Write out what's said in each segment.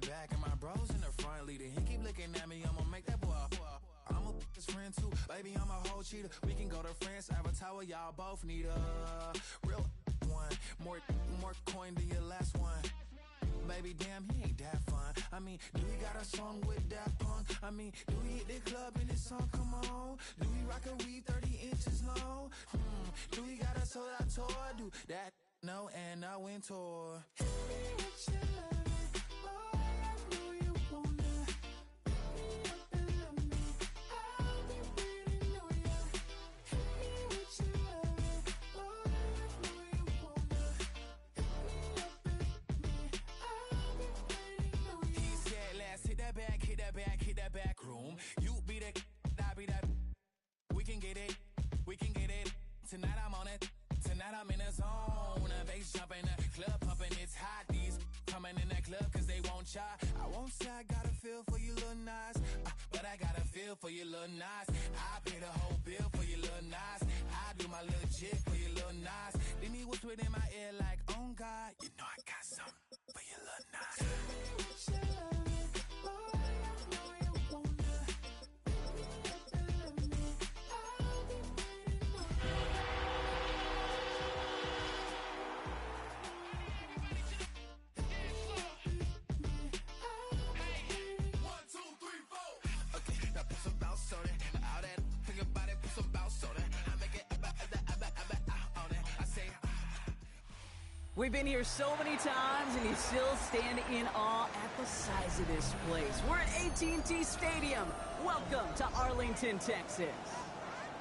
the back and my bros in the front leader. He keep looking at me, I'ma make that boy. I'm a his friend too, baby, I'm a whole cheater. We can go to France, Avatar, y'all both need a real one. More coin than your last one. Baby, damn, he ain't that fun. I mean, do he got a song with Daft Punk? I mean, do he hit the club in his song? Come on. Do he rock a weave 30 inches long? Do he got a sold out tour? Do that? No, and I went tour. Hit me with your love, boy, I know you wanna. Pick me up and love me. I'll be waiting on ya. Hit me with your love, boy, I know you wanna. Pick me up and love me. I'll be waiting on ya. He said, let's hit that back room. You be the, I be that. We can get it. Tonight I'm on it. Tonight I'm in a zone. A bass jumping, a club pumping, it's hot. These coming in that club cause they won't try. I won't say I got a feel for you little nice, but I got a feel for you little nice. I pay the whole bill for you little nice. I do my little jig for you little nice. Then he whispered in my ear like, oh God, you know I got something for you little nice. We've been here so many times, and you still stand in awe at the size of this place. We're at AT&T Stadium. Welcome to Arlington, Texas.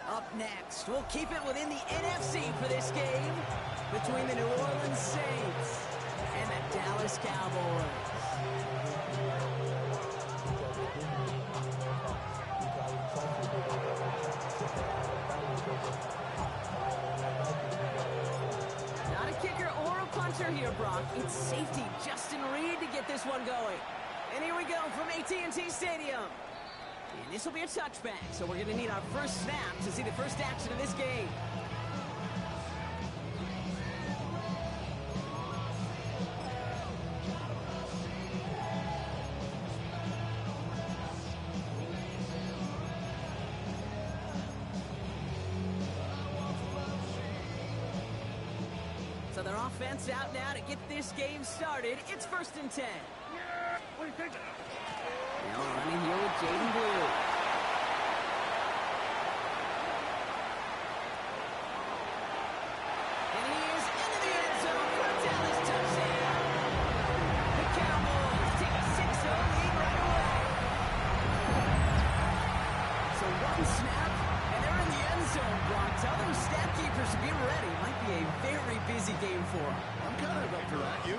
Up next, we'll keep it within the NFC for this game between the New Orleans Saints and the Dallas Cowboys. Here, Brock. It's safety Justin Reed to get this one going. And here we go from AT&T Stadium. And this will be a touchback, so we're going to need our first snap to see the first action of this game. So their offense out now to get this game started. It's 1st and 10. Yeah, what do you think? Now running here with Jaden Blue. And he is into the end zone for a Dallas touchdown. The Cowboys take a 6-0 lead right away. So one snap, and they're in the end zone, Brock. Tell those stat keepers to be ready. Might be a very busy game for them. I'm kind of up for that. You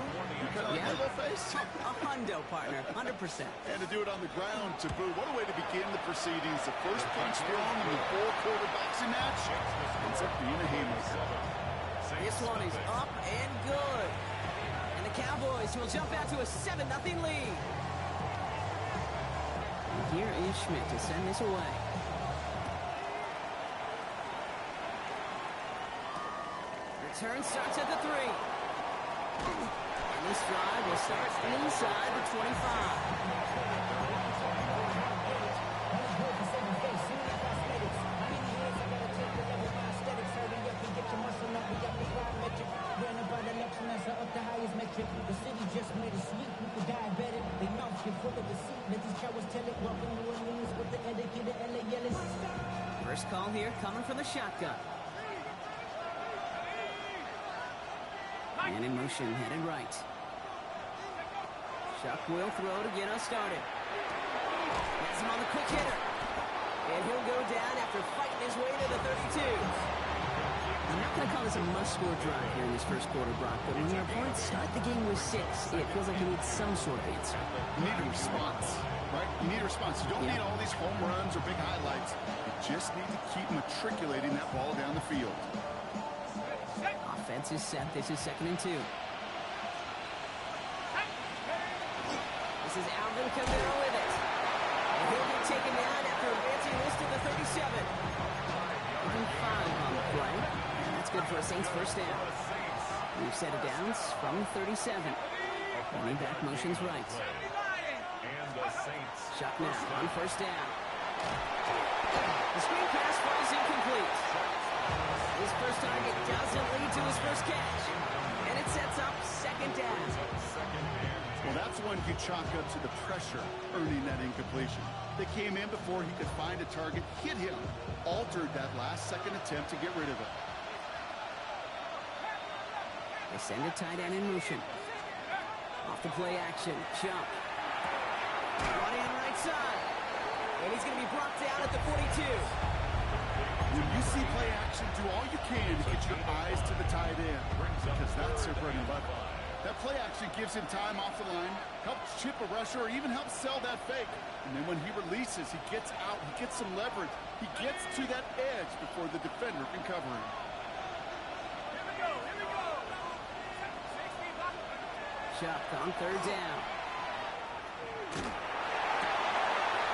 kind of like that little face? A hundo, partner, 100%. And to do it on the ground, to boot. What a way to begin the proceedings. The first punch thrown in the four-quarter boxing match ends up being a haymaker. This one is up and good. And the Cowboys will jump out to a 7-0 lead. And here is Schmidt to send this away. Return starts at the 3. And this drive will start inside the 25. The city just made a sweep with the diabetic. They mouth you full of deceit. Let these cowards tell it. Welcome to New Orleans with the etiquette of LA Yellis. First call here coming from the shotgun. And in motion, headed right. Chuck will throw to get us started. Has him on the quick hitter. And he'll go down after fighting his way to the 32. I'm not going to call this a must-score drive here in this first quarter, Brock, but when your opponents start the game with 6, it feels like you need some sort of answer. You need a response, right? You need a response. You don't need all these home runs or big highlights. You just need to keep matriculating that ball down the field. Offense is set. This is 2nd and 2. This is Alvin Kamara with it. And he'll be taken down after advancing this to the 37. Looking 5 on the play. And that's good for a Saints first down. We've set it down from 37. Running back motions right. Shot now on first down. The screen pass falls incomplete. His first target doesn't lead to his first catch. And it sets up second down. Well, that's one you chalk up to the pressure earning that incompletion. They came in before he could find a target, hit him, altered that last-second attempt to get rid of it. They send a tight end in motion. Off the play action, jump. Running on right side. And he's going to be brought down at the 42. When you see play action, do all you can to get your eyes to the tight end, because that's their bread and butter. That play action gives him time off the line, helps chip a rusher, or even helps sell that fake. And then when he releases, he gets out, he gets some leverage. He gets to that edge before the defender can cover him. Chuck on third down.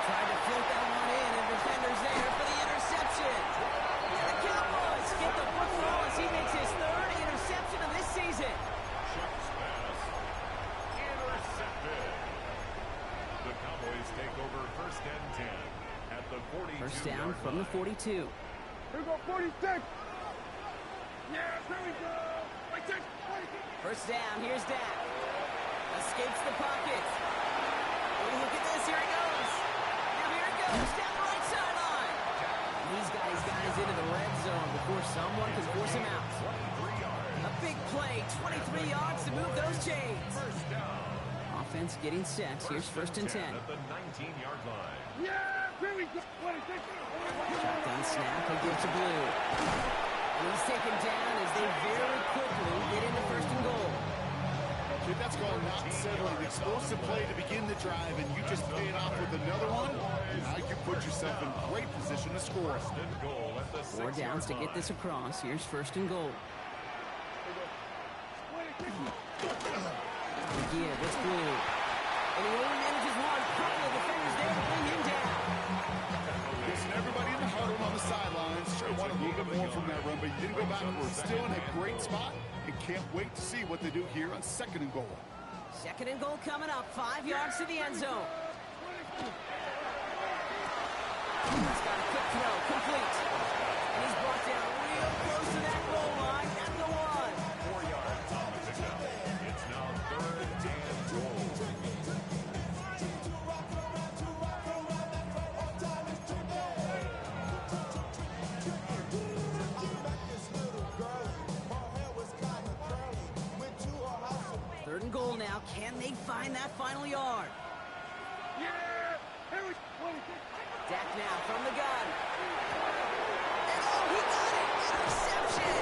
Tried to float that one in, and defender's there for the interception. And the Cowboys get the football as he makes his third interception of this season. Chuck's pass intercepted. The Cowboys take over first and 10 at the 42. First down from the 42. Here we go, 46. Yeah, here we go. 46. First down, here's Dak. Escapes the pocket. Oh, look at this, here he goes. Now here he goes, down the right sideline. These guys got us into the red zone before someone can force him out. A big play, 23 yards to move those chains. First down. Offense getting set. Here's first and 10. At the 19-yard line. Yeah, here we go. 26. Shotgun snap, he gives to Blue. And he's taken down as they very quickly get into first and goal. That's called not settling. Explosive play to begin the drive, and you just pay it off with another one. Now you put yourself in great position to score. Goal at the 4 downs to get this across. Here's first and goal. Again, it's Blue. And he only manages one. Couple of defenders there to bring him down. Listen, everybody in the huddle on the sidelines sure want a little bit more from that run, but you didn't go backwards. Still in a great spot, and can't wait to see what they do here on second and goal. Second and goal coming up. 5 yards to the end zone. He's got a quick throw, complete. And he's brought down real close to that goal line at the 1. 4 yards on the pickup. It's now third and goal. Third and goal now. Can they find that final yard? Yeah, here we go. 26. Dak now from the gun. And oh, he got it! Interception!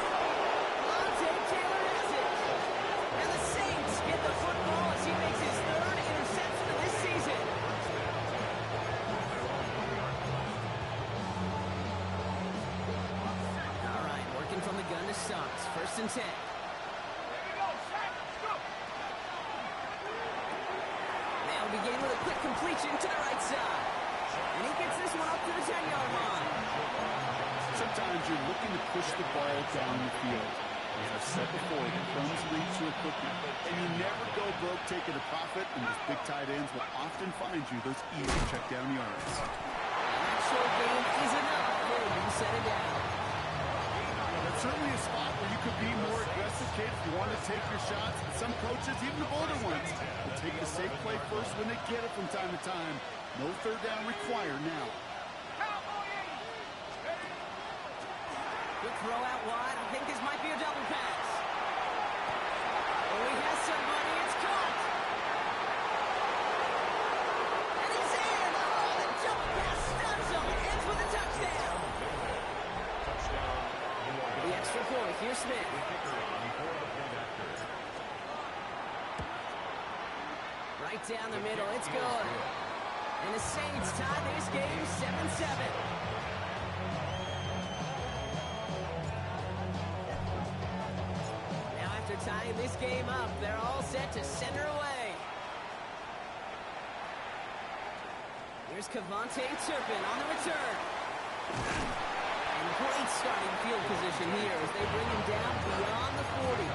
Monte Taylor has it. And the Saints get the football as he makes his third interception of this season. All right, working from the gun to Suggs. First and 10. They'll begin with a quick completion to the right side. And he gets this one up to the 10-yard line. Sometimes you're looking to push the ball down the field. As I've said before, the crumbs lead to a cookie. And you never go broke taking a profit, and those big tight ends will often find you those easy check down yards. That short game is enough for him to set it down. That's certainly a spot where you could be more aggressive, kid, if you want to take your shots. And some coaches, even the older ones, will take the safe play first when they get it from time to time. No third down required now. Good throw out wide. I think this might be a double pass. Oh, he has somebody. It's caught. And he's in. Oh, the jump pass stuns him. Ends with a touchdown. For the extra point, here's Smith. Right down the middle. It's good. And the Saints tie this game 7-7. Now after tying this game up, they're all set to center away. Here's Cavante Turpin on the return. And great starting field position here as they bring him down beyond the 40.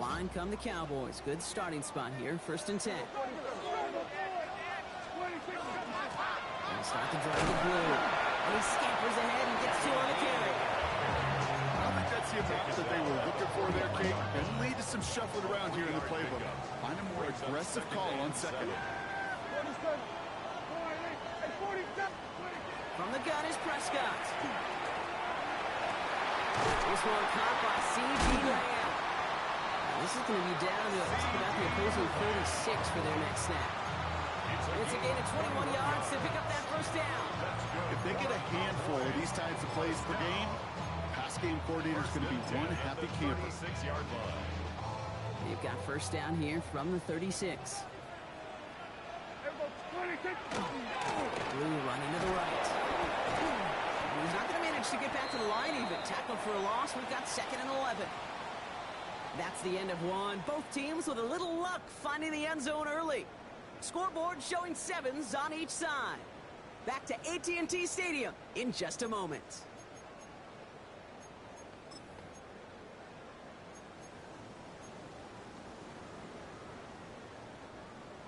line come the Cowboys. Good starting spot here, 1st and 10. They start the drive with Blue. And he scampers ahead and gets 2 on the carry. I don't think that's the amount that they were looking for there, Kate. And lead to some shuffling around here in the playbook. Find a more aggressive call on second. From the gun is Prescott. This one caught by C.G. Lamb. This is going to be down to about the opposing 36 for their next snap. It's a gain of 21 yards to pick up that 1st down. If they get a handful of these types of plays per game, pass game coordinator is going to be one happy camper. 36-yard line. They've got 1st down here from the 36. Blue running to the right. He's not going to manage to get back to the line even. Tackled for a loss. We've got 2nd and 11. That's the end of one. Both teams with a little luck finding the end zone early. Scoreboard showing 7s on each side. Back to AT&T Stadium in just a moment.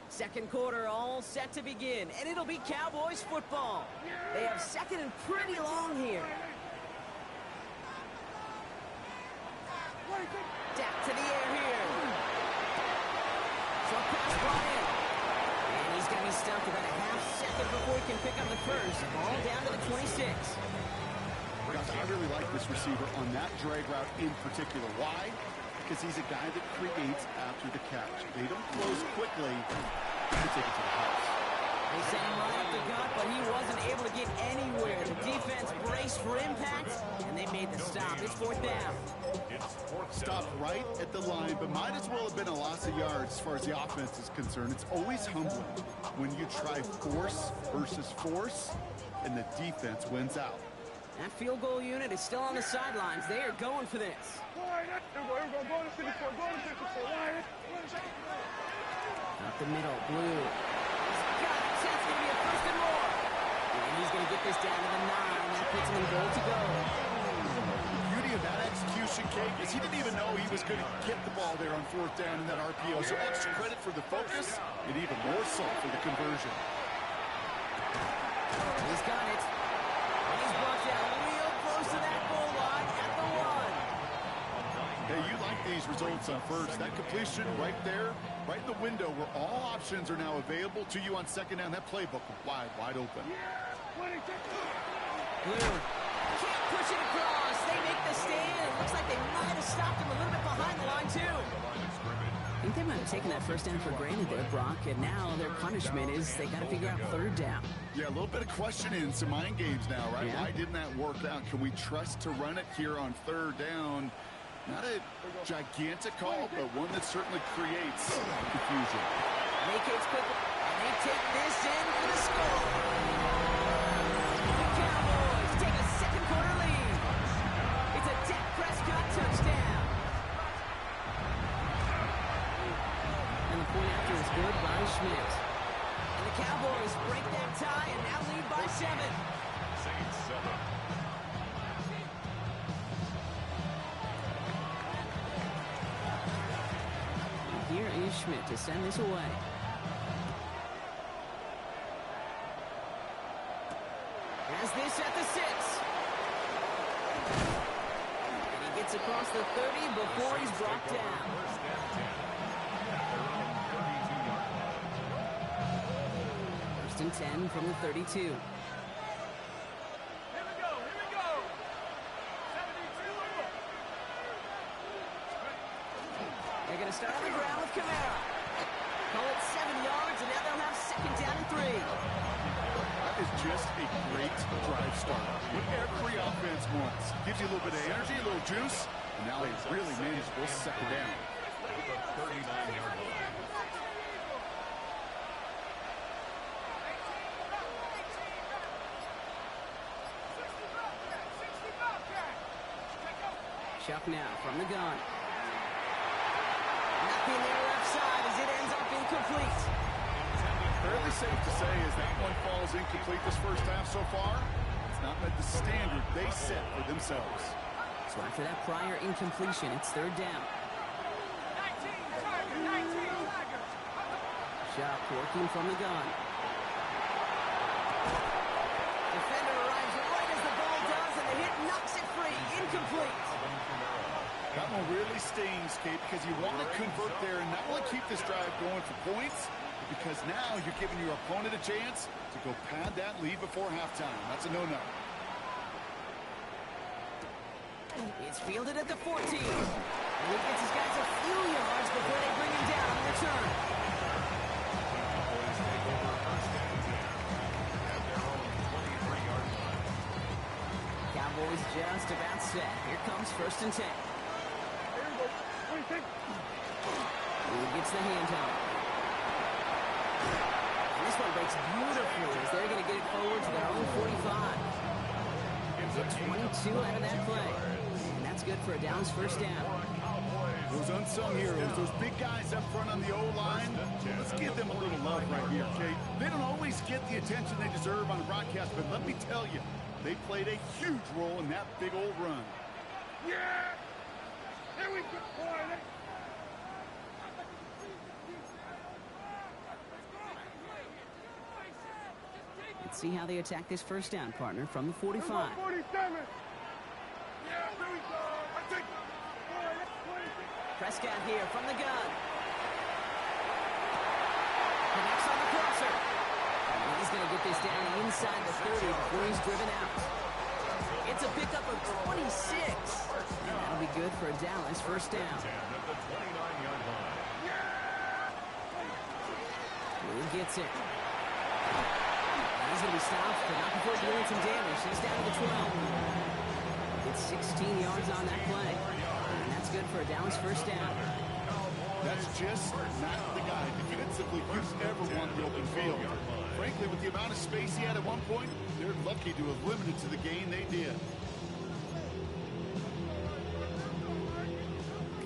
Second quarter all set to begin, and it'll be Cowboys football. They have 2nd and pretty long here. Tap to the air here. Short pass brought in. And he's going to be stumped about a half second before he can pick up the 1st. Ball down to the 26. Gosh, I really like this receiver on that drag route in particular. Why? Because he's a guy that creates after the catch. They don't close quickly to take it to the house. They sent him right up the gut, but he wasn't able to get anywhere. The defense braced for impact, and they made the stop. It's 4th down. Stop right at the line, but might as well have been a loss of yards as far as the offense is concerned. It's always humbling when you try force versus force, and the defense wins out. That field goal unit is still on the sidelines. They are going for this. Up the middle, Blue. He's got it. That's going to be a 1st and more. And he's going to get this down to the 9. That puts him in goal to go. The beauty of that execution, Kate, is he didn't even know he was going to get the ball there on 4th down in that RPO. So extra credit for the focus, and even more so for the conversion. He's got it. And he's brought down real close to that goal line at the 1. Hey, you like these results on 1st. That completion right there, right in the window where all options are now available to you on 2nd down. That playbook wide open. Blue can't push it across. They make the stand. It looks like they might have stopped him a little bit behind the line, too. I think they might have taken that 1st down for granted there, Brock, and now their punishment is they got to figure out 3rd down. Yeah, a little bit of questioning, some mind games now, right? Yeah. Why didn't that work out? Can we trust to run it here on 3rd down? Not a gigantic call, but one that certainly creates confusion. Vacates quickly, and they take this in for the score. The Cowboys take a 2nd quarter lead. It's a Dak Prescott touchdown. And the point after is good by Schmidt. And the Cowboys break that tie and now lead by 7. Saints 7. Here is Schmidt to send this away. Has this at the 6. And he gets across the 30 before he's brought down. 1st and 10 from the 32. They're going to start on the ground with Kamara. Call it 7 yards, and now they'll have 2nd down and 3. That is just a great drive start. What every offense wants. Gives you a little bit of energy, a little juice, and now they really managed this 2nd down. 39-yard line. Chuck now from the gun. Nothing there left side as it ends up incomplete. Fairly safe to say as that one falls incomplete this 1st half so far, it's not met the standard they set for themselves. So after that prior incompletion, it's 3rd down. Shot working from the gun. Defender arrives right as the ball does, and the hit knocks it free. Incomplete. That one really stings, Kate, because you want to convert there and not only keep this drive going for points, because now you're giving your opponent a chance to go pad that lead before halftime. That's a no-no. It's fielded at the 14. And he gets his guys a few yards before they bring him down on return. Cowboys take over first and 10 at their own 23-yard line. Cowboys just about set. Here comes first and 10. Here we go. 26. Who gets the handout? And this one breaks beautifully as they're going to get it forward to their own 45. Get 22 out of that play. And that's good for a Dallas first down. Those unsung heroes, those big guys up front on the O-line, let's give them a little love right here, Kate. They don't always get the attention they deserve on the broadcast, but let me tell you, they played a huge role in that big old run. Yeah! Here we go, boy! Let's see how they attack this first down, partner, from the 45. 47! Yeah, here we go! I think... Prescott here from the gun. Connects on the crosser. And he's going to get this down inside the 30 before he's driven out. It's a pickup of 26. And that'll be good for a Dallas first down. At the 29-yard line. Who gets it? He's going to be stopped, but not before doing some damage. He's down to the 12. It's 16 yards on that play. And that's good for a Dallas first down. That's just not the guy defensively you ever want the open field. Frankly, with the amount of space he had at one point, they're lucky to have limited to the gain they did.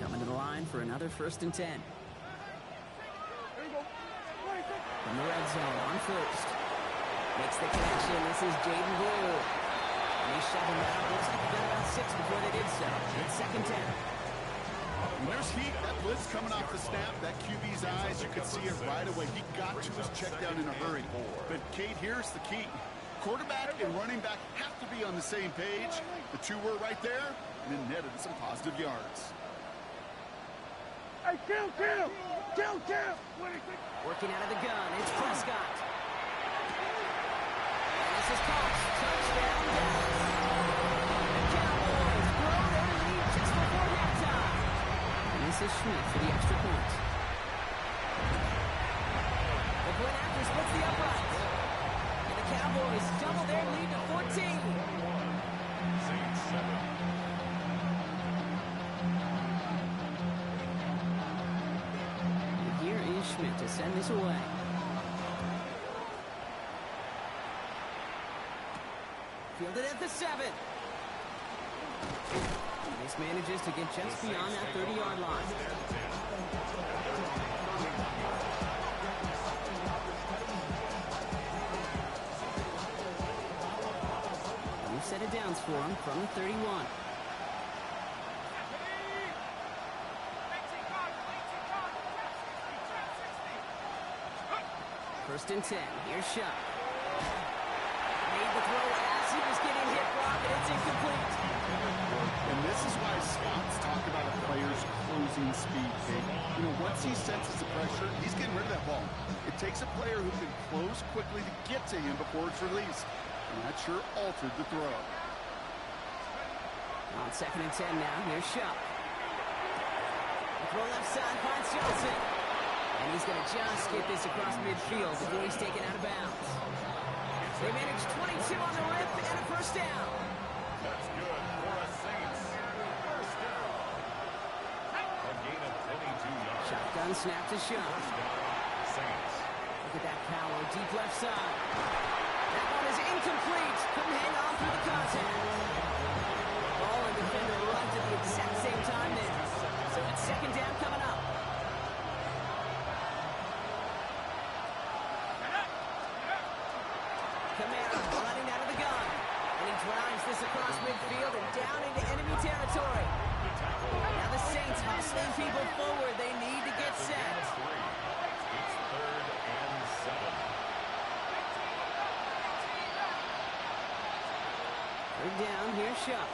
Coming to the line for another first and 10. Here we go. 26. From the red zone on first. Makes the connection. This is Jaden Blue. And he's shoving that up. Looks like he got about 6 before they did so. It's second 10. When there's heat, that blitz coming off the snap, that QB's eyes, you could see it right away. He got to his check down in a hurry. But, Kate, here's the key. Quarterback and running back have to be on the same page. The two were right there, and it netted some positive yards. Hey, kill! 26. Working out of the gun. It's Prescott. And this is Cox. Touchdown, Dallas. The Cowboys grow their lead just before halftime. And this is Schmidt for the extra point. The point after splits the upright. And the Cowboys double their lead to 14. Saints 7. Here is Schmidt to send this away. Fielded at the 7. This manages to get just beyond that 30-yard line. New set of downs for him from the 31. First and 10. Here's Shuck. Made the throw as he was getting hit, Brock, and it's incomplete. And this is why scouts talk about a player's closing speed, Kate. You know, once he senses the pressure, he's getting rid of that ball. It takes a player who can close quickly to get to him before it's released. And that sure altered the throw. On second and 10 now, here's Shuck. The throw left side finds Johnson. And he's going to just get this across midfield before he's taken out of bounds. They managed 22 on the rip and a first down. That's good for a Saints. First down. A gain of 22 yards. Shotgun snap to Shuck. First down, Saints. Look at that power, deep left side. That one is incomplete. Couldn't hang on through the contact. Ball and defender runs at the exact same time there. So it's second down coming up. Kamara running out of the gun. And he drives this across midfield and down into enemy territory. Now the Saints hustling people forward. They need to get set. It's third Third down, here's Shuck.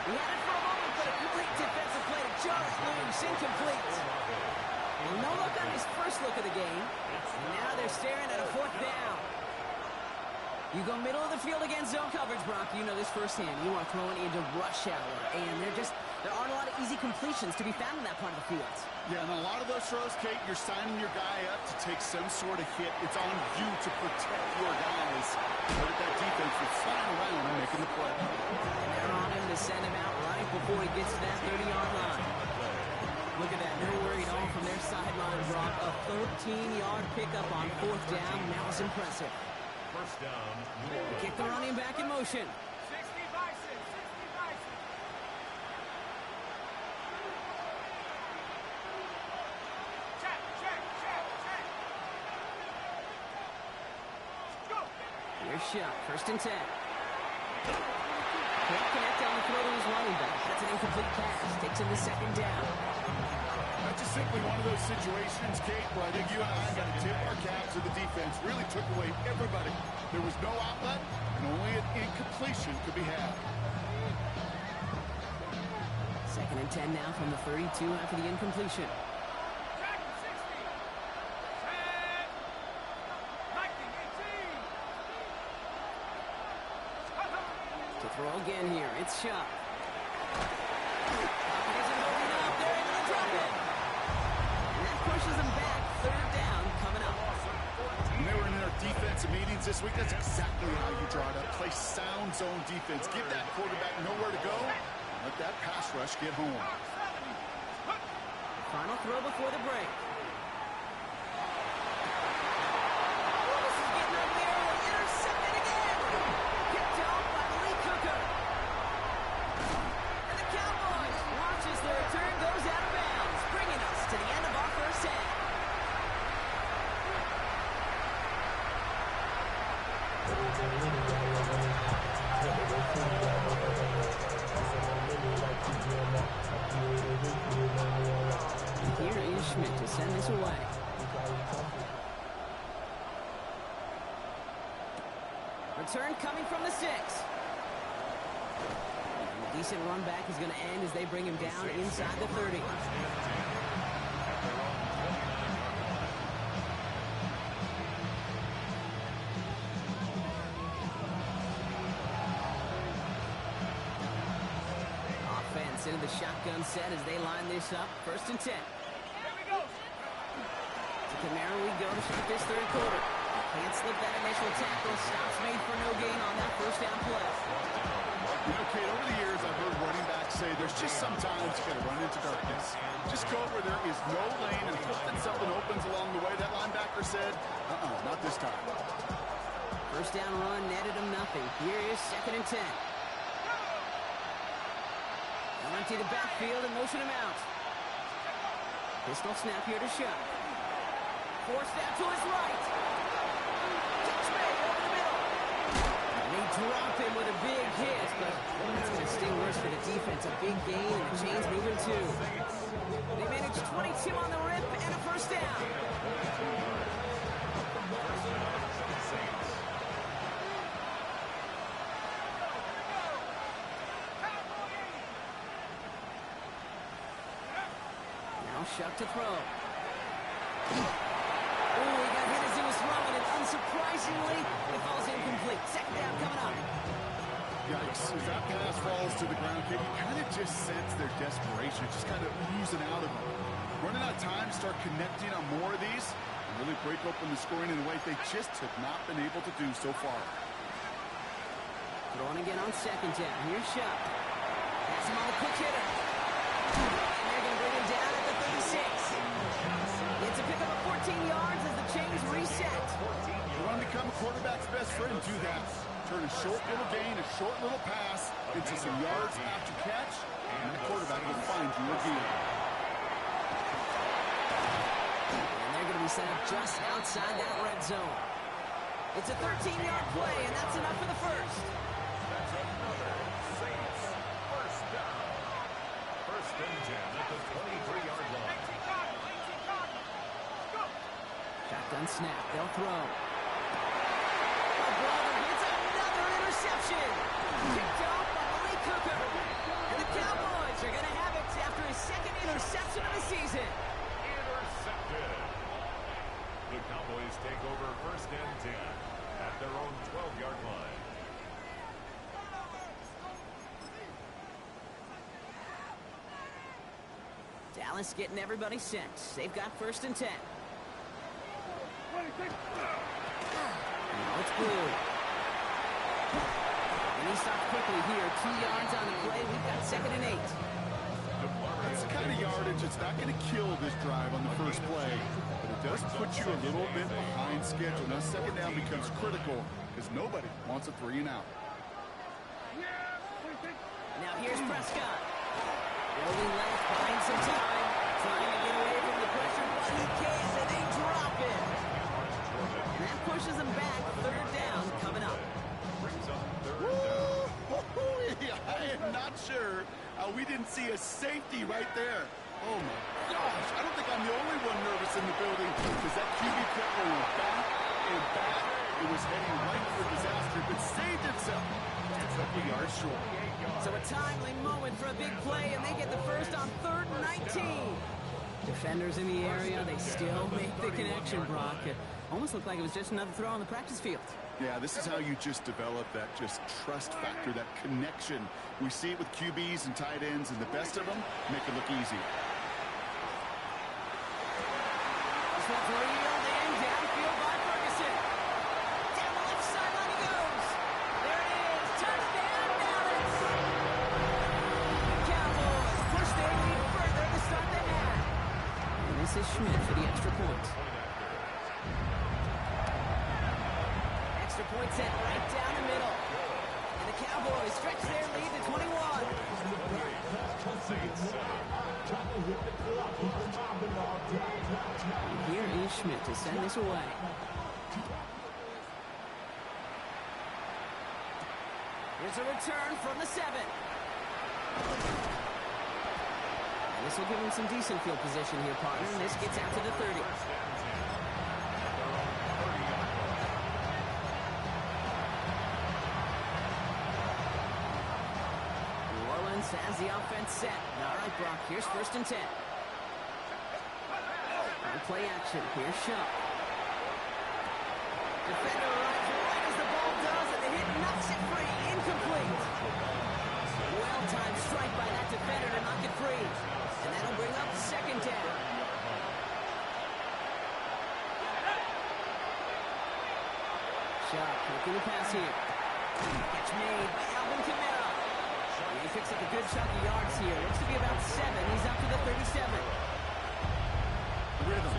He had it for a moment, but a complete defensive play to Charles Lewis, incomplete. And no look on his first look of the game. And now they're staring at a fourth down. You go middle of the field against zone coverage, Brock. You know this firsthand. You are throwing into rush hour, and there aren't a lot of easy completions to be found in that part of the field. Yeah, and a lot of those throws, Kate, you're signing your guy up to take some sort of hit. It's on you to protect your guys. But that defense is flying around and making the play. And they're on him to send him out right before he gets to that 30-yard line. Look at that, no worry at all from their sideline, Brock. A 13-yard pickup on fourth down. That was impressive. First down. Kick the running back in motion. 60 Bison, 60 Bison. Check. Go. Here's Shuck, first and 10. Can't connect on the throw to his running back. That's an incomplete pass. Takes him to second down. That's just simply one of those situations, Kate, where I think you and I got to tip our cap to the defense. Really took away everybody. There was no outlet, and only an incompletion could be had. Second and 10 now from the 32 after the incompletion. Check 60. 10. 19, 18. To throw again here, it's Shuck. Isn't holding up. They're able to drop it. And that pushes them back. Third down coming up. When they were in their defensive meetings this week, that's exactly how you draw it up. Play sound zone defense. Give that quarterback nowhere to go. And let that pass rush get home. Final throw before the break. This is getting up there. Intercepted again. Picked off by Lee Cooker. And the Cowboys watch as the return goes out of bounds, bringing us to the end of our first half. Here is Schmidt to send this away. Return coming from the 6. A decent run back is going to end as they bring him down inside the 30. Offense into the shotgun set as they line this up. First and 10. Here we go. To Kamara we go to start this third quarter. Can't slip that initial tackle. Stops made for no gain on that first down play. You know, Kate, over the years, I've heard running backs say there's just sometimes you got to run into darkness. Just go where there is no lane and hope that something opens along the way. That linebacker said, not this time. First down run netted him nothing. Here is second and 10. They'll empty the backfield and motion him out. Pistol snap here to Shuck. Forced out to his right. Touch made over the middle. And they drop him with a big hit, but that's going to sting worse for the defense. A big gain, and the chain's moving too. They managed 22 on the rip and a first down. Now Shuck to throw. Ooh, he got hit as he was throwing it. Unsurprisingly, it falls incomplete. Second down coming up. Yikes. As that pass falls to the ground, Kate, you kind of just sense their desperation, just kind of oozing out of them. Running out of time to start connecting on more of these and really break open the scoring in a way they just have not been able to do so far. Throwing again on second down. Here's Shuck. Pass him on the quick hitter. And they're going to bring him down at the 36. It's a pickup of 14 yards as the chains reset. You want to become a quarterback's best friend, do that. Turn a short little gain, a short little pass into some yards after catch, and the quarterback will find you again. And they're going to be set up just outside that red zone. It's a 13-yard play, and that's enough for the first. That's another Saints first down. First and 10 at the 23-yard line. Shotgun snap. They'll throw. Oh, brother, it's another interception. interception. Picked off by Malik Hooker. And the Cowboys are going to have it after his second interception of the season. Intercepted. The Cowboys take over 1st and 10 at their own 12-yard line. Dallas getting everybody set. They've got 1st and 10. Now it's Blue. And he stopped quickly here. 2 yards on the play. We've got 2nd and 8. That's the kind of yardage that's not going to kill this drive on the first play, but it does put you a little bit behind schedule. Now 2nd down becomes critical because nobody wants a 3 and out. Now here's Prescott. Rolling left, buying some time. Trying to get away from the pressure, but he can't, and they drop it. And that pushes them back. 3rd down coming up. I am not sure we didn't see a safety right there. Oh, my gosh. I don't think I'm the only one nervous in the building because that QB kept going back and back. It was heading right for disaster, but saved himself. Just a couple yards short. So a timely moment for a big play, and they get the first on 3rd and 19. Defenders in the area, they still make the connection, Brock. It almost looked like it was just another throw on the practice field. Yeah, this is how you just develop that just trust factor, that connection. We see it with QBs and tight ends, and the best of them make it look easy. This one's reeled in, downfield by Ferguson. Down the left sideline he goes. There it is, touchdown Dallas. The Cowboys push their lead further to start the half. And this is Schmidt for the extra point. Extra point set right down the middle. And the Cowboys stretch their lead to 21. And here is Schmidt to send this away. Here's a return from the 7. And this will give him some decent field position here, partner. And this gets out to the 30. Has the offense set. All right, Brock, here's 1st and 10. On play action, here's Shaw. Defender arrives right as the ball does, and the hit knocks it free. Incomplete. Well-timed strike by that defender to knock it free. And that'll bring up 2nd down. Shaw taking the pass here. Catch made by Alvin Kamara. He picks up a good chunk of yards here. Looks to be about 7. He's up to the 37. Rhythm.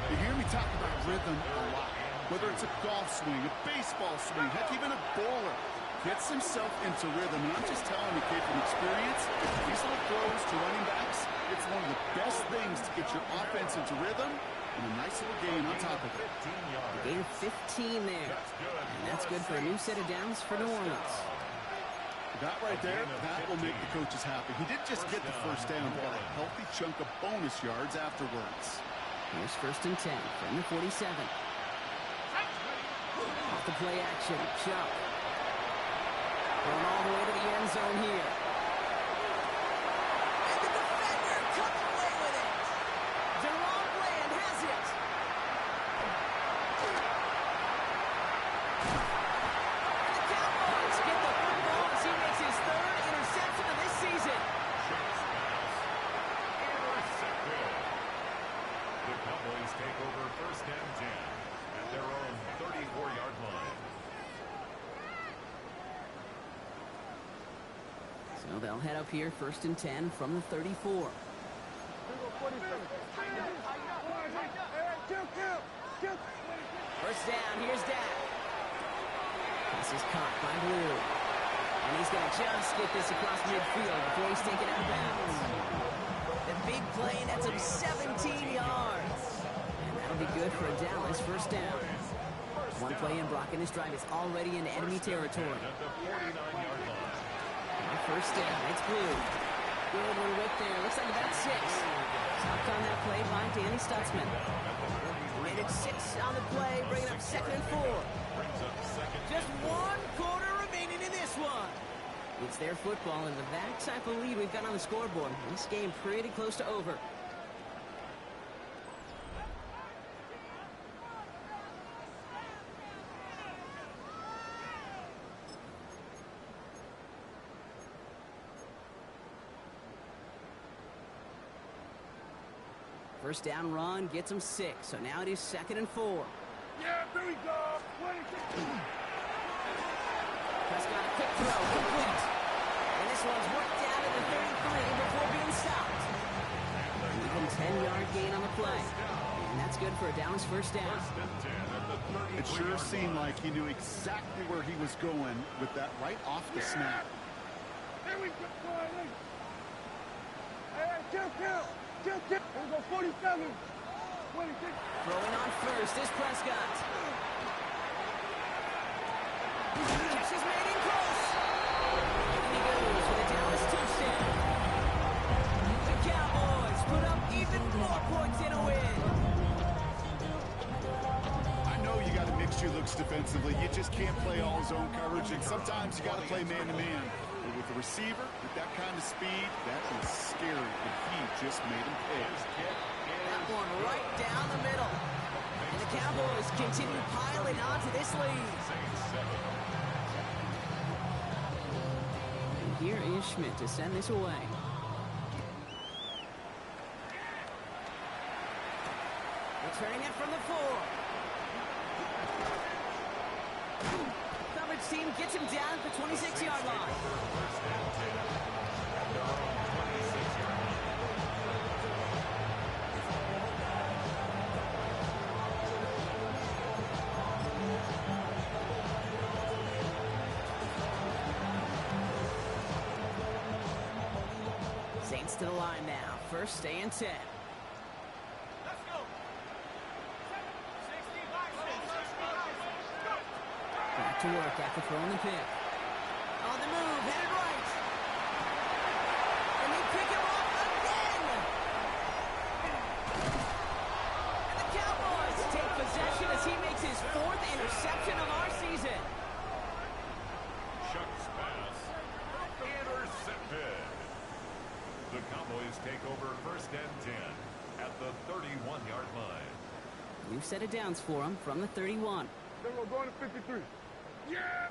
You hear me talk about rhythm a lot. Whether it's a golf swing, a baseball swing, heck, even a bowler. Gets himself into rhythm. And I'm just telling you, kid, from experience, these little throws to running backs, it's one of the best things to get your offense into rhythm and a nice little gain on top of it. A gain of 15 there. And that's good for a new set of downs for New Orleans. That right there, that will make the coaches happy. He didn't just get the 1st down, but got a healthy chunk of bonus yards afterwards. Here's 1st and 10 from the 47. Off the play action, Chuck. Going all the way to the end zone here. And the defender comes away with it. Jerome Bland has it. And the Cowboys get the football as he makes his 3rd interception of this season. Intercepted. The Cowboys take over 1st and 10 at their own 34-yard line. So they'll head up here, 1st and 10 from the 34. First down, here's Dak. This is caught by Blue. And he's going to just get this across midfield before he's taken out of bounds. The big play, and that's him 17 yards. And that'll be good for a Dallas 1st down. One play in, Brock, and this drive is already into enemy territory. First down, it's Blue. Good little whip there. Looks like about 6. Stopped on that play by Danny Stutzman. Made it 6 on the play, bringing up 2nd and 4. Just 1 quarter remaining in this one. It's their football, and with that type of lead we've got on the scoreboard, this game pretty close to over. First down run gets him 6, so now it is 2nd and 4. Yeah, there we go. 26. Prescott, a quick throw, complete. And this one's worked down to the 33 before being stopped. Even 10-yard gain on the play. And that's good for a Dallas first down. It sure seemed like he knew exactly where he was going with that right off the snap. There we go. Hey, count. Here we go, 47. 26. Throwing on first is Prescott. Catch is made in close. And he goes with a Dallas touchdown. The Cowboys put up even more points in a win. I know you got to mix your looks defensively. You just can't play all zone coverage, and sometimes you got to play man-to-man. But with the receiver, with that kind of speed, that is scary, and he just made him pay. That one right down the middle. And the Cowboys continue piling on to this lead. And here is Schmidt to send this away. Returning it from the 4. Coverage team gets him down at the 26-yard line. Saints to the line now. First and 10. Back to work after throwing the pick. On the move, headed right. And they pick him off again. And the Cowboys take possession as he makes his 4th interception of our season. Chuck's pass. Intercepted. The Cowboys take over first and 10 at the 31-yard line. New set of downs for him from the 31. Then we're going to 53. Yeah,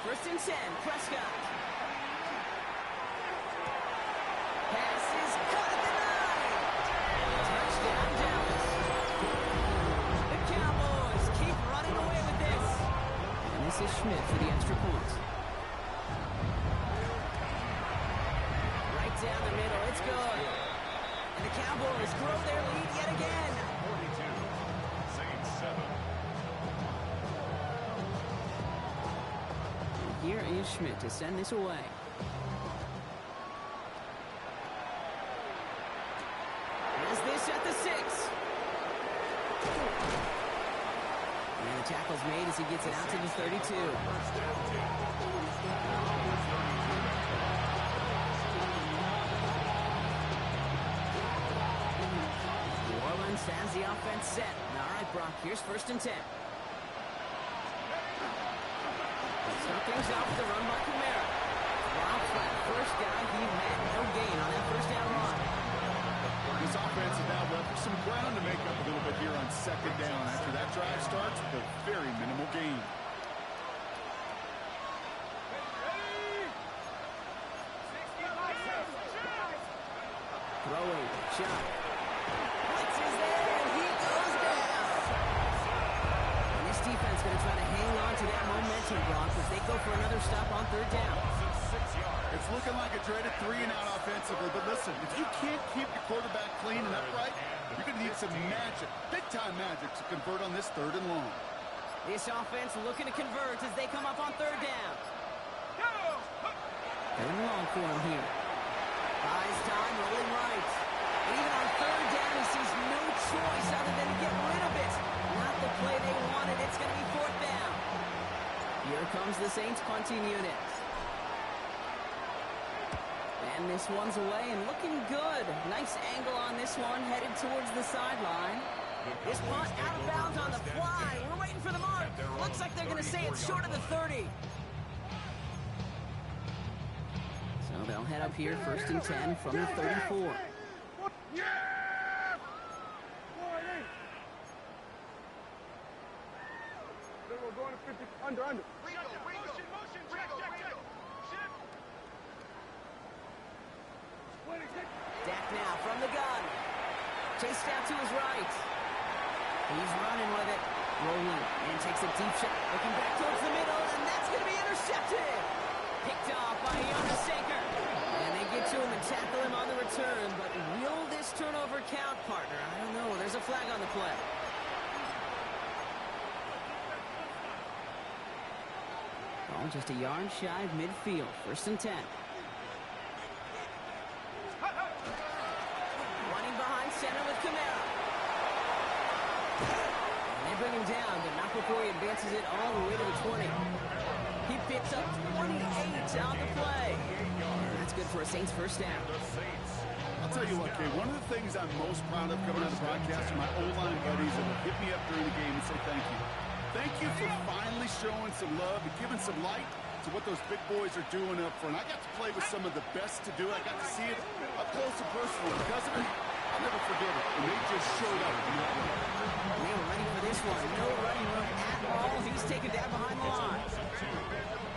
First and 10, Prescott. Pass is caught at the 9. Touchdown, Dallas. The Cowboys keep running away with this. And this is Schmidt for the extra point. Right down the middle, it's good. And the Cowboys grow their lead yet again. 42, Saints 7. Here is Schmidt to send this away. Is this at the 6? And the tackle's made as he gets it out to the 32. New Orleans has the offense set. All right, Brock, here's first and 10. Start things off with the run by Kamara. Wow, flat first down. He had no gain on that first down run. This offense is now left with some ground to make up a little bit here on second down. After that drive starts with a very minimal gain. Throwing, shot. Blitz is there, and he goes down. And this defense going to try to hang on to that momentum, Brock, as they go for another stop on third down. It's looking like a dreaded 3-and-out offensively, but listen, if you can't keep your quarterback clean and upright, you're going to need some magic, big-time magic, to convert on this 3rd and long. This offense looking to convert as they come up on third down. Third and long for him here. Buys time, rolling right. And even on third down, he sees no choice other than to get rid of it. Not the play they wanted. It's going to be 4th down. Here comes the Saints punting unit. And this one's away and looking good. Nice angle on this one, headed towards the sideline. This punt out of bounds on the fly. We're waiting for the mark. Looks like they're going to say it's short of the 30. So they'll head up here, 1st and 10 from the 34. Yeah! We're going to 50, under. Motion, check. Shift. Dak now from the gun. Chased out to his right. He's running with it. Rolling and takes a deep shot. Looking back towards the middle, and that's going to be intercepted. Picked off by Jonas Saker. And they get to him and tackle him on the return. But will this turnover count, partner? I don't know. There's a flag on the play. Ball just a yard shy of midfield. 1st and 10. Running behind center with Kamara. And they bring him down, but not before he advances it all the way to the 20. He picks up 28 on the play. That's good for a Saints first down. I'll tell you what, Kay, one of the things I'm most proud of coming out of the broadcast are my O-line buddies that will hit me up during the game and say thank you. Thank you for finally showing some love and giving some light to what those big boys are doing up front. I got to play with some of the best to do it. I got to see it up close and personal. Because of it, I'll never forget it. And they just showed up. They were ready for this one. No running room at all. He's taken down behind the line.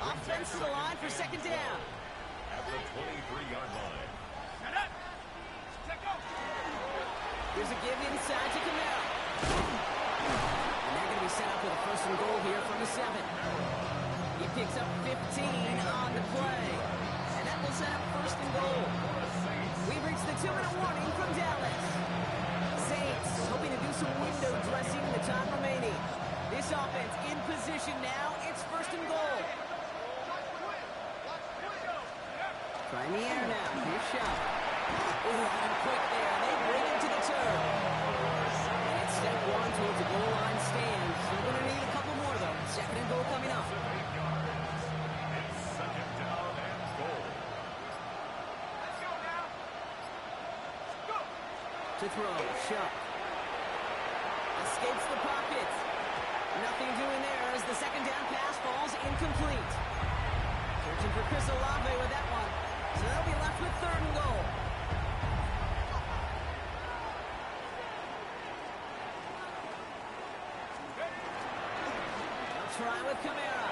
Offense to the line for 2nd down. At the 23-yard line. There's a give inside to Kamara. And they're going to be set up with a 1st and goal here from the 7. He picks up 15 on the play. And that will set up 1st and goal. We've reached the 2-minute warning from Dallas. Saints hoping to do some window dressing in the time remaining. This offense in position now. It's 1st and goal. Trying the air now. Here's Shaw. And quick there. They bring him to the turf. And it's step 1 towards the goal line stand. Still going to need a couple more, though. 2nd and goal coming up. To throw, Shuck. Escapes the pocket. Nothing doing there as the 2nd down pass falls incomplete. Searching for Chris Olave with that one. So they'll be left with 3rd and goal. They'll try with Kamara.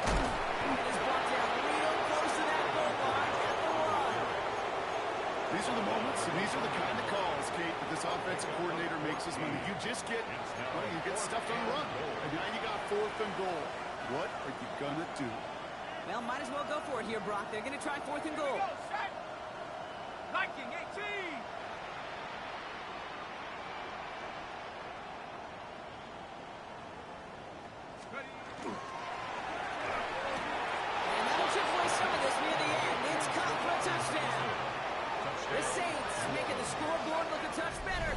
He's brought down real close to that goal line at the 1. These are the moments, and these are the kind of calls, Kate, that this offensive coordinator makes his money. You just get, well, you get stuffed on a run. And now you got 4th and goal. What are you going to do? Well, might as well go for it here, Brock. They're going to try 4th and goal. Liking 18. And that'll chip away some of this near the end. It's caught for a touchdown. The Saints making the scoreboard look a touch better.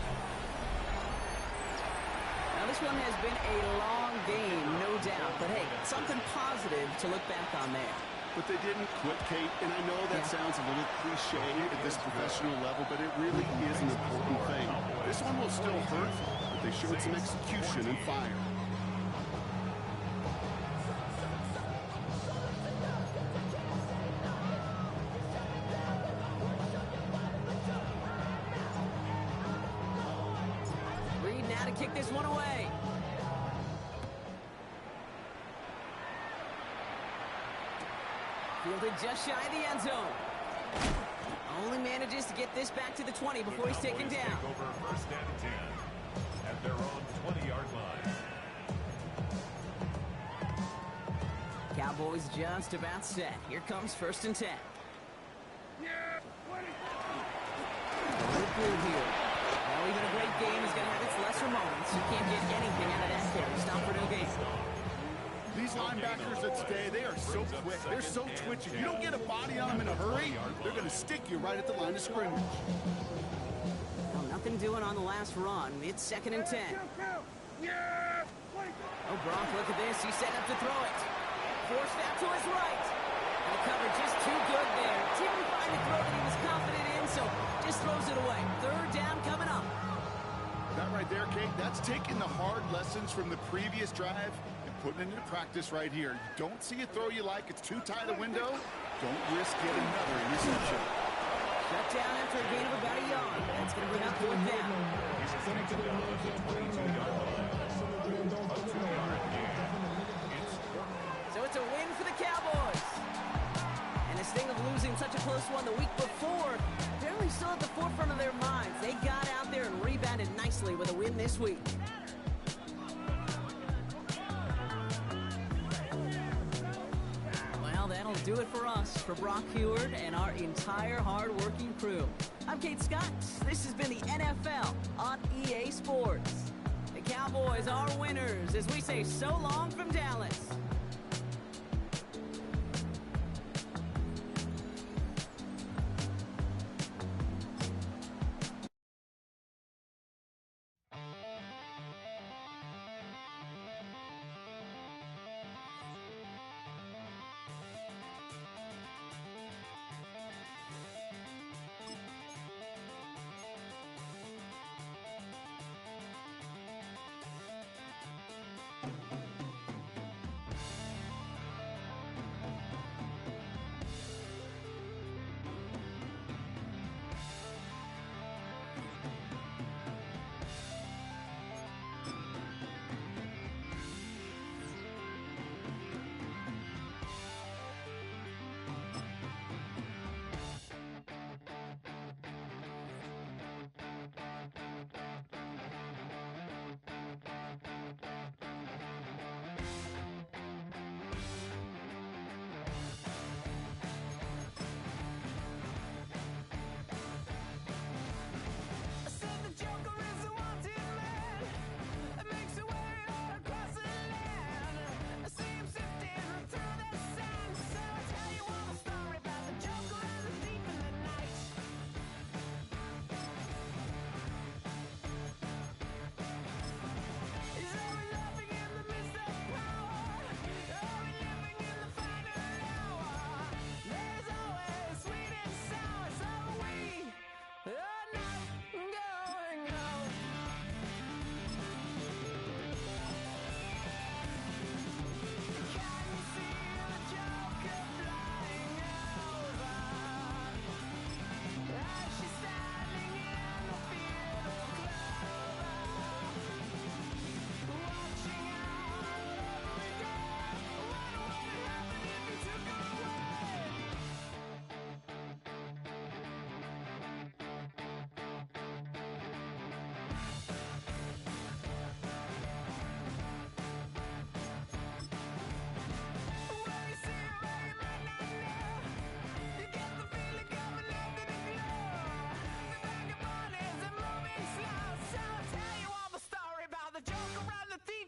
Now, this one has been a long game, no doubt. But, hey, something positive to look back on there. But they didn't quit, Kate, and I know that sounds a little cliche at this professional level, but it really is an important thing. This one will still hurt, but they showed some execution and fire. Reed now to kick this one away. Fielded just shy of the end zone. Only manages to get this back to the 20 before he's taken down. Take over 1st and 10 at their own 20-yard line. Cowboys just about set. Here comes 1st and 10. Yeah, 20. Good blue here. Well, even a great game is going to have its lesser moments. You can't get anything out of that carry. Stop for no gain. These linebackers of today, they are so quick. They're so twitchy. You don't get a body on them in a hurry, they're going to stick you right at the line of scrimmage. Well, nothing doing on the last run. It's 2nd and 10. Yeah, 20. Oh, Brock, look at this. He's setting up to throw it. Forced out to his right. And the cover just too good there. Didn't find the throw that he was confident in, so just throws it away. 3rd down coming up. That right there, Kate, that's taking the hard lessons from the previous drive and putting it into practice right here. You don't see a throw you like, it's too tight a window, don't risk getting another interception. Shut down after a gain of about a yard. That's going to bring up fourth down. He's going to down at the 22-yard line. A 2-yard gain. So it's a win for the Cowboys. And this thing of losing such a close one the week before, apparently still at the forefront of their minds. They got out there and rebounded nicely with a win this week. Well, that'll do it for us, for Brock Heward and our entire hard-working crew. I'm Kate Scott. This has been the NFL on EA Sports. The Cowboys are winners as we say so long from Dallas.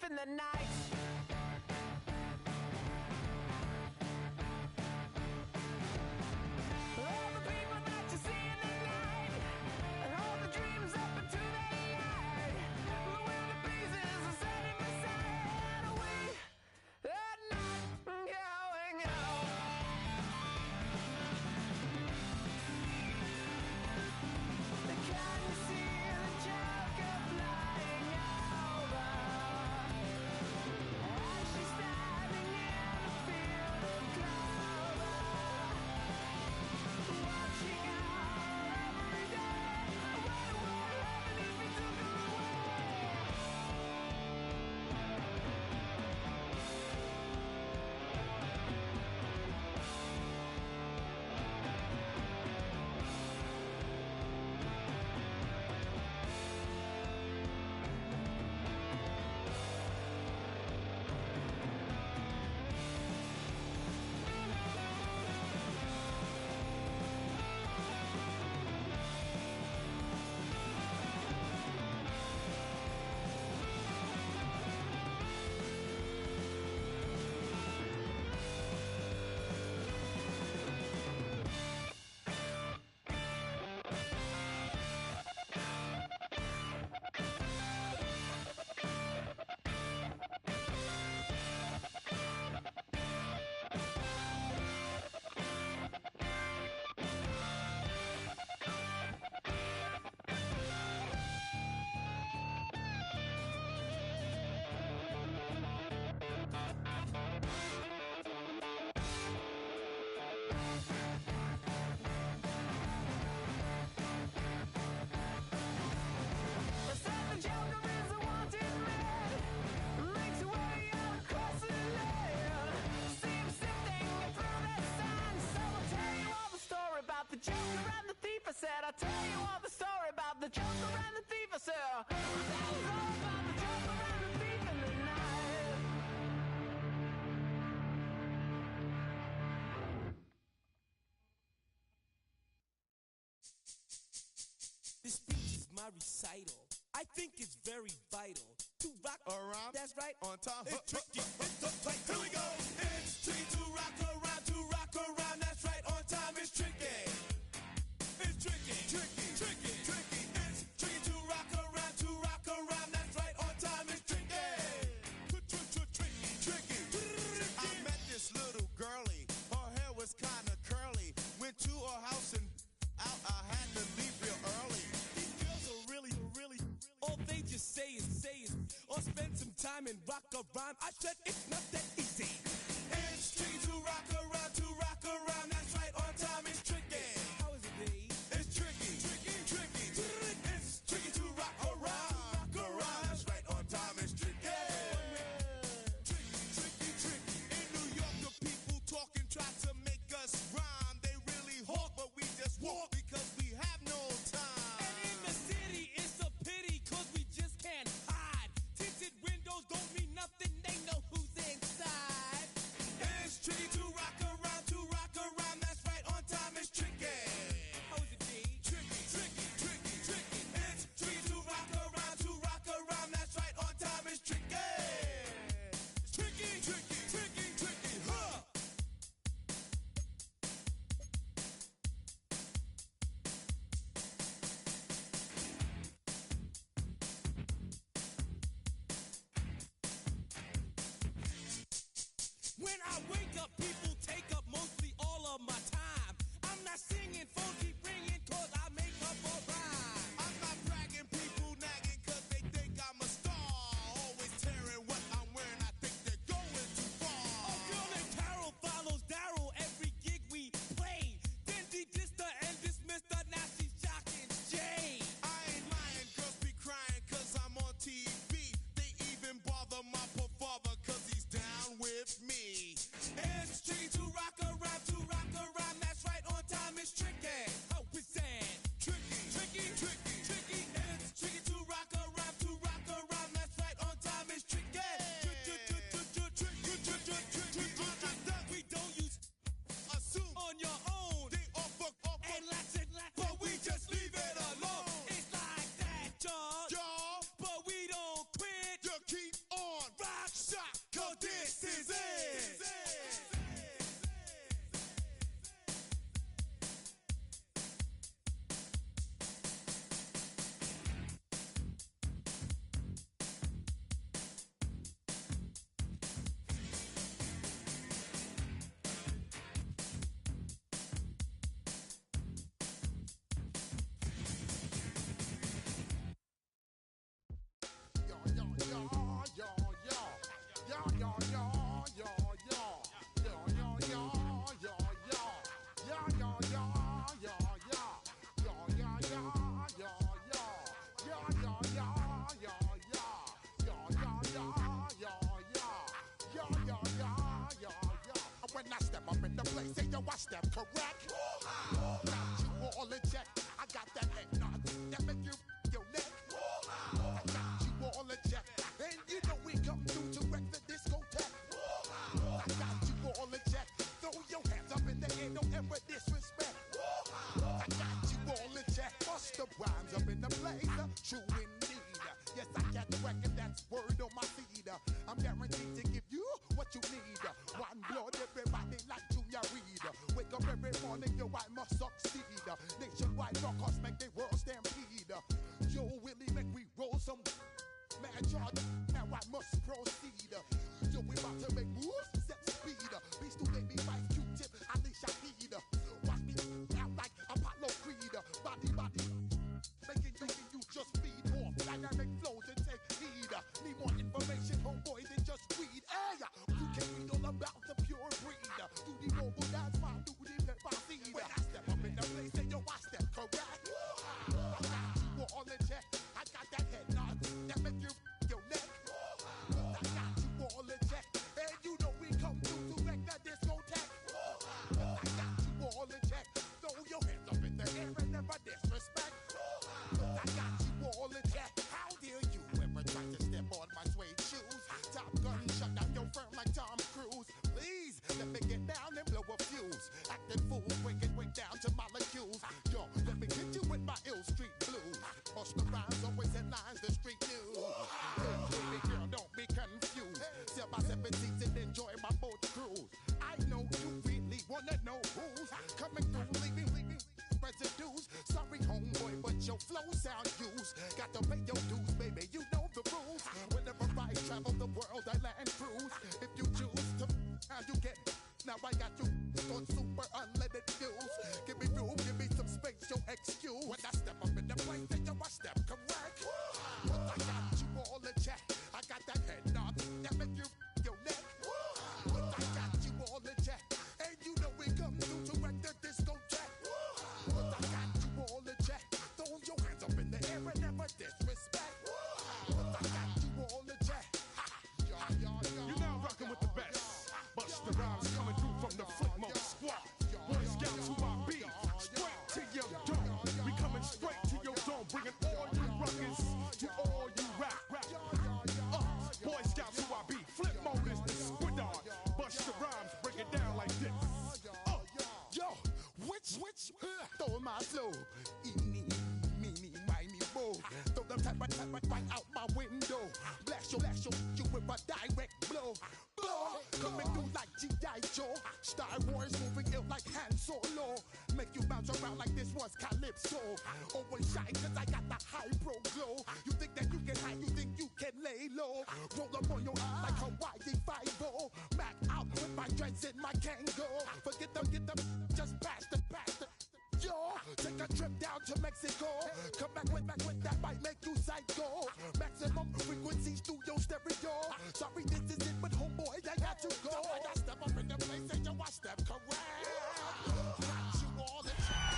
In the night. All the people that you see in the night, and all the dreams up into the light. When the pieces are setting aside, we are not going home. Can you see the Joker flying over? my recital. I think it's very vital to rock around. That's right, on time. It's tricky. It's uptight. Here we go. It's tricky to rock around. To rock around. That's right, on time. It's tricky. It's tricky. Tricky. Tricky. Tricky. It's tricky to rock around. To rock around. That's right, on time. It's tricky. Tricky. Tricky. I met this little girlie. Her hair was kind of curly. Went to her house and out. I had to leave real early. These girls are really. All they just say is, or spend some time and rock around. I said it's not that easy. It's tricky to rock around. To rock around. That's right, on time. It's tricky. How is it, B? It's tricky. Tricky. It's tricky to rock around. Rock around. That's right, on time. It's tricky. Tricky. In New York, the people talking try to make us rhyme. They really hawk, but we just walk because we have no time. And in the city, it's a pity, cause we just can't hide. Tinted windows don't mean nothing, they know who's inside. It's tricky to rock around. To rock around. That's right, on time. It's tricky. How is it, D? Tricky. It's tricky to rock around. To rock around. That's right, on time. It's tricky. Tricky, huh? When I wake up, people take up mostly all of my time. I'm not singing, phone keep ringing, cause I make up a rhyme. I'm not bragging, people nagging, cause they think I'm a star. Always tearing what I'm wearing, I think they're going too far. A girl named Carol follows Daryl every gig we play. Then de-dissed her and dismissed her, now she's shocking Jay. I ain't lying, girls be crying, cause I'm on TV. They even bother my poor father, cause he's down with me. It's tricky to rock around. To rock around. That's right, on time. It's tricky. How is that? Tricky. It's tricky to rock around. To rock around. That's right, on time. It's tricky. We don't use assume on your own. They offer and lots, but we just leave it alone. It's like that, y'all. But we don't quit. You keep on rock shock, cause this is it. When I step up in the place, say yo, I step correct. Got you all in check. I got that head nod that make you your neck. I got you all in check, and you know we come through to wreck the discotheque. I got you all in check. Throw your hands up in the air, don't ever disrespect. I got you all in check. Bust the rhymes up in the place, true indeed. Yes, I got the record, that's word on my seed. I'm guaranteed to give you what you need. One blood, everybody like Junior Reed. Wake up every morning, yo, I must succeed. Nationwide rockers make the world stampede. Yo, Willie, make we roll some mad charge. Now I must proceed. Yo, we about to make moves, set speed. Beats to make me fight Q-tip, Ali Shaheed. Watch me out like Apollo Creed. Body, making you just feed off dynamic flows and take heed. Need more information, homeboy, than just read. Hey, you can read all about the pure breed. Do the mobile dance, do the pepper seed. When I step up in the place, say yo, I step correct. I got you residues. Sorry, homeboy, but your flow sound used. Got to pay your dues, baby, you know the rules. Whenever I travel the world, I land cruise. If you choose to, how you get. Now I got you on super unleaded fuels. Give me room, give me some space, your excuse. When I step up in the place, then I step correct. But I got you all in check. I got that head nod that make you your neck. But I got you all in check. And you know we come through to wreck the discotheque. But I got you all in check. Throw your hands up in the air and never disrespect. But I got you all in check. You're now rocking with the best. Bust the rhymes coming through from the Flipmode squad. Boy Scouts who I be. Straight to your dome. We coming straight to your dome. Bringing all you ruckus to all you rap. Boy Scouts who I be. Flipmode is the squid on. Bust the rhymes, break it down like this. Yo, which, throw my flow. Eeny, meeny, miny, mo. Throw them type right out my window. Blast you with a direct blow. Coming through like G.I. Joe. Star Wars moving ill like Han Solo. Make you bounce around like this was Calypso. Always shine cause I got the high pro glow. You think that you can hide, you think you can lay low. Roll up on your eye like Hawaii 5-0. Mac out with my dreads in my Kango. Forget them, get them, just pass the. Yo, take a trip down to Mexico. Come back with that might make you psycho. Maximum frequencies through your stereo. Sorry, this is it, but homeboy, I got to go. I got step up in the place and I step correct. Got you all in check.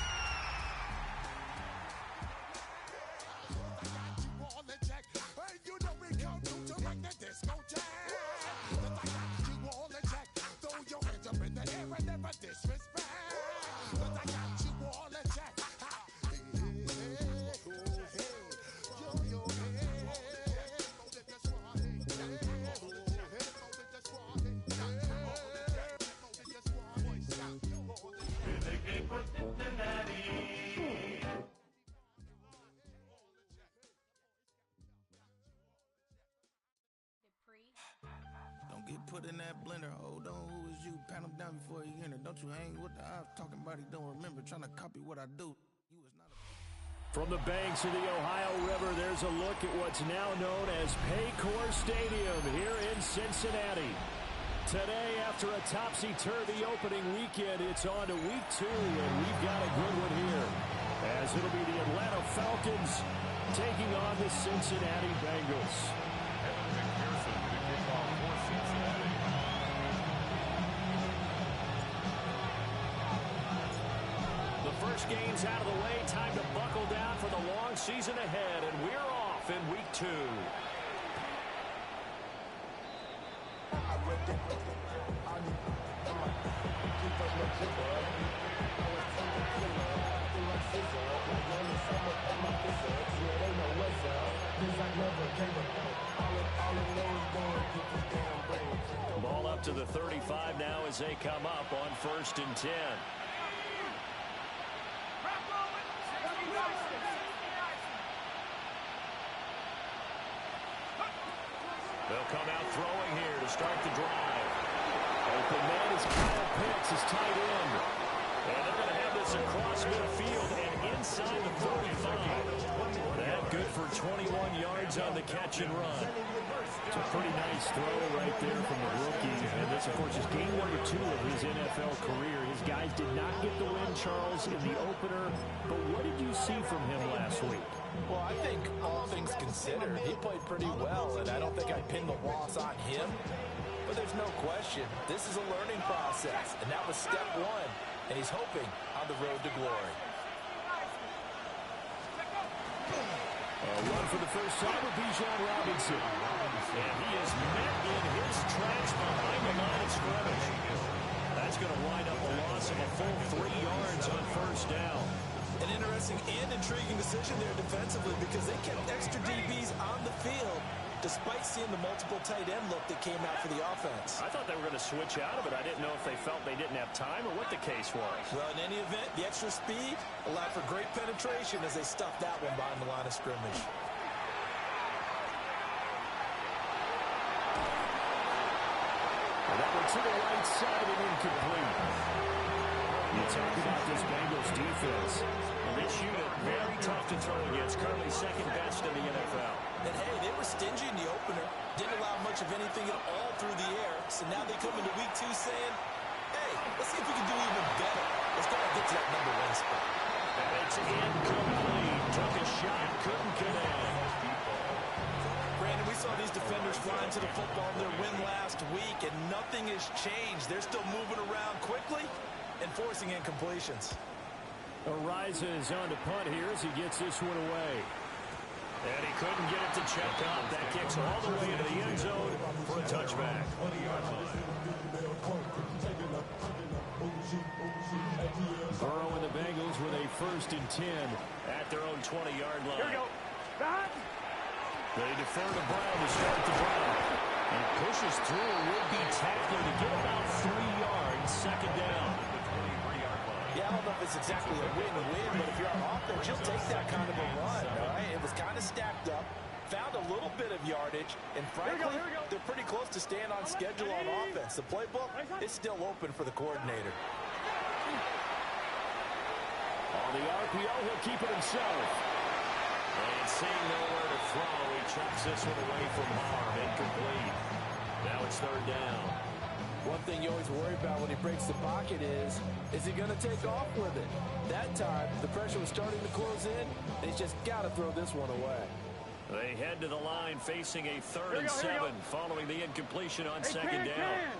I got you all in check. And you know we come through to like the discotheque. I got you all in check. Throw your hands up in the air and never disrespect. I got you all in check. Don't get put in that blender. Hold on, who is you? Pat him down before he enter. Don't you hang with the ops talking about he don't remember. Trying to copy what I do. You is not a... From the banks of the Ohio River, there's a look at what's now known as Paycor Stadium here in Cincinnati. Today, after a topsy-turvy opening weekend, it's on to week 2, and we've got a good one here, as it'll be the Atlanta Falcons taking on the Cincinnati Bengals. The first game's out of the way. Time to buckle down for the long season ahead, and we're off in week 2. Ball up to the 35 now as they come up on 1st and 10. They'll come out throwing here to start the drive. Open man is Kyle Pitts, his tight end. And they're going to have this across midfield and inside the 35. That good for 21 yards on the catch and run. It's a pretty nice throw right there from the rookie. And this, of course, is game number 2 of his NFL career. His guys did not get the win, Charles, in the opener. But what did you see from him last week? Well, I think all things considered, he played pretty well, and I don't think I pinned the loss on him. But there's no question, this is a learning process, and that was step 1, and he's hoping on the road to glory. A run for the first time with Bijan Robinson. And he is met in his tracks behind the line of scrimmage. That's going to wind up a loss of a full 3 yards on 1st down. An interesting and intriguing decision there defensively because they kept extra DBs on the field despite seeing the multiple tight end look that came out for the offense. I thought they were going to switch out of it. I didn't know if they felt they didn't have time or what the case was. Well, in any event, the extra speed allowed for great penetration as they stuffed that one behind the line of scrimmage. And that one to the right side and incomplete. You talk about this Bengals defense. Well, this unit, very tough to throw against. Currently second best in the NFL. And, hey, they were stingy in the opener. Didn't allow much of anything at all through the air. So now they come into week 2 saying, hey, let's see if we can do even better. Let's go and get to that number 1 spot. And it's incomplete. Took a shot, couldn't connect. Brandon, we saw these defenders flying to the football in their win last week, and nothing has changed. They're still moving around quickly and forcing incompletions. Arises on to punt here as he gets this one away. And he couldn't get it to check up. That kicks all the way into the end zone for a touchback. Burrow and the Bengals with a 1st and 10 at their own 20-yard line. Here we go. They defer to Brown to start the drive. And pushes through a would-be tackler to get about 3 yards, 2nd down. Yeah, I don't know if it's exactly a win-win, but if you're on offense, you'll take that kind of a run, all right? It was kind of stacked up, found a little bit of yardage, and frankly, they're pretty close to staying on schedule on offense. The playbook is still open for the coordinator. On the RPO, he'll keep it himself. And seeing nowhere to throw, he chucks this one away from harm. Incomplete. Now it's 3rd down. One thing you always worry about when he breaks the pocket is he going to take off with it? That time, the pressure was starting to close in, and he's just got to throw this one away. They head to the line facing a 3rd and 7 following the incompletion on 2nd down.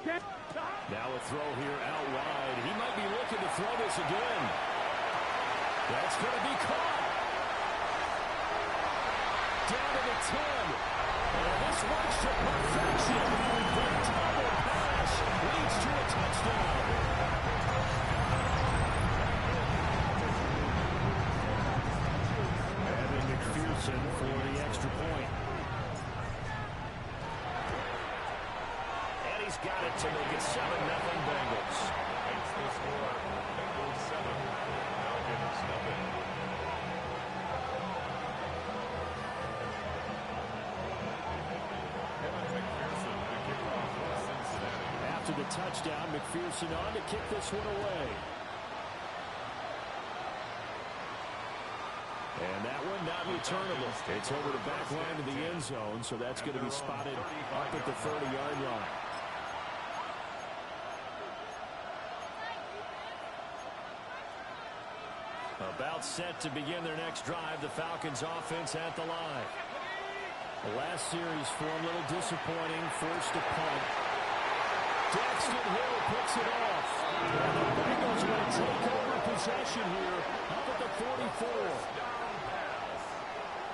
Now a throw here out wide. He might be looking to throw this again. That's going to be caught. Down to the 10. And this works to perfection. The double pass leads to a touchdown. Evan McPherson for the extra point. And he's got it to make it 7-0 Bengals. Makes the score. Bengals 7. Falcons nothing. After the touchdown, McPherson on to kick this one away. And that one not returnable. It's over the back line of the end zone, so that's going to be spotted up at the 30-yard line. About set to begin their next drive, the Falcons offense at the line. The last series for a little disappointing, forced to punt. Daxton Hill picks it off. And the Bengals will take over possession here up at the 44.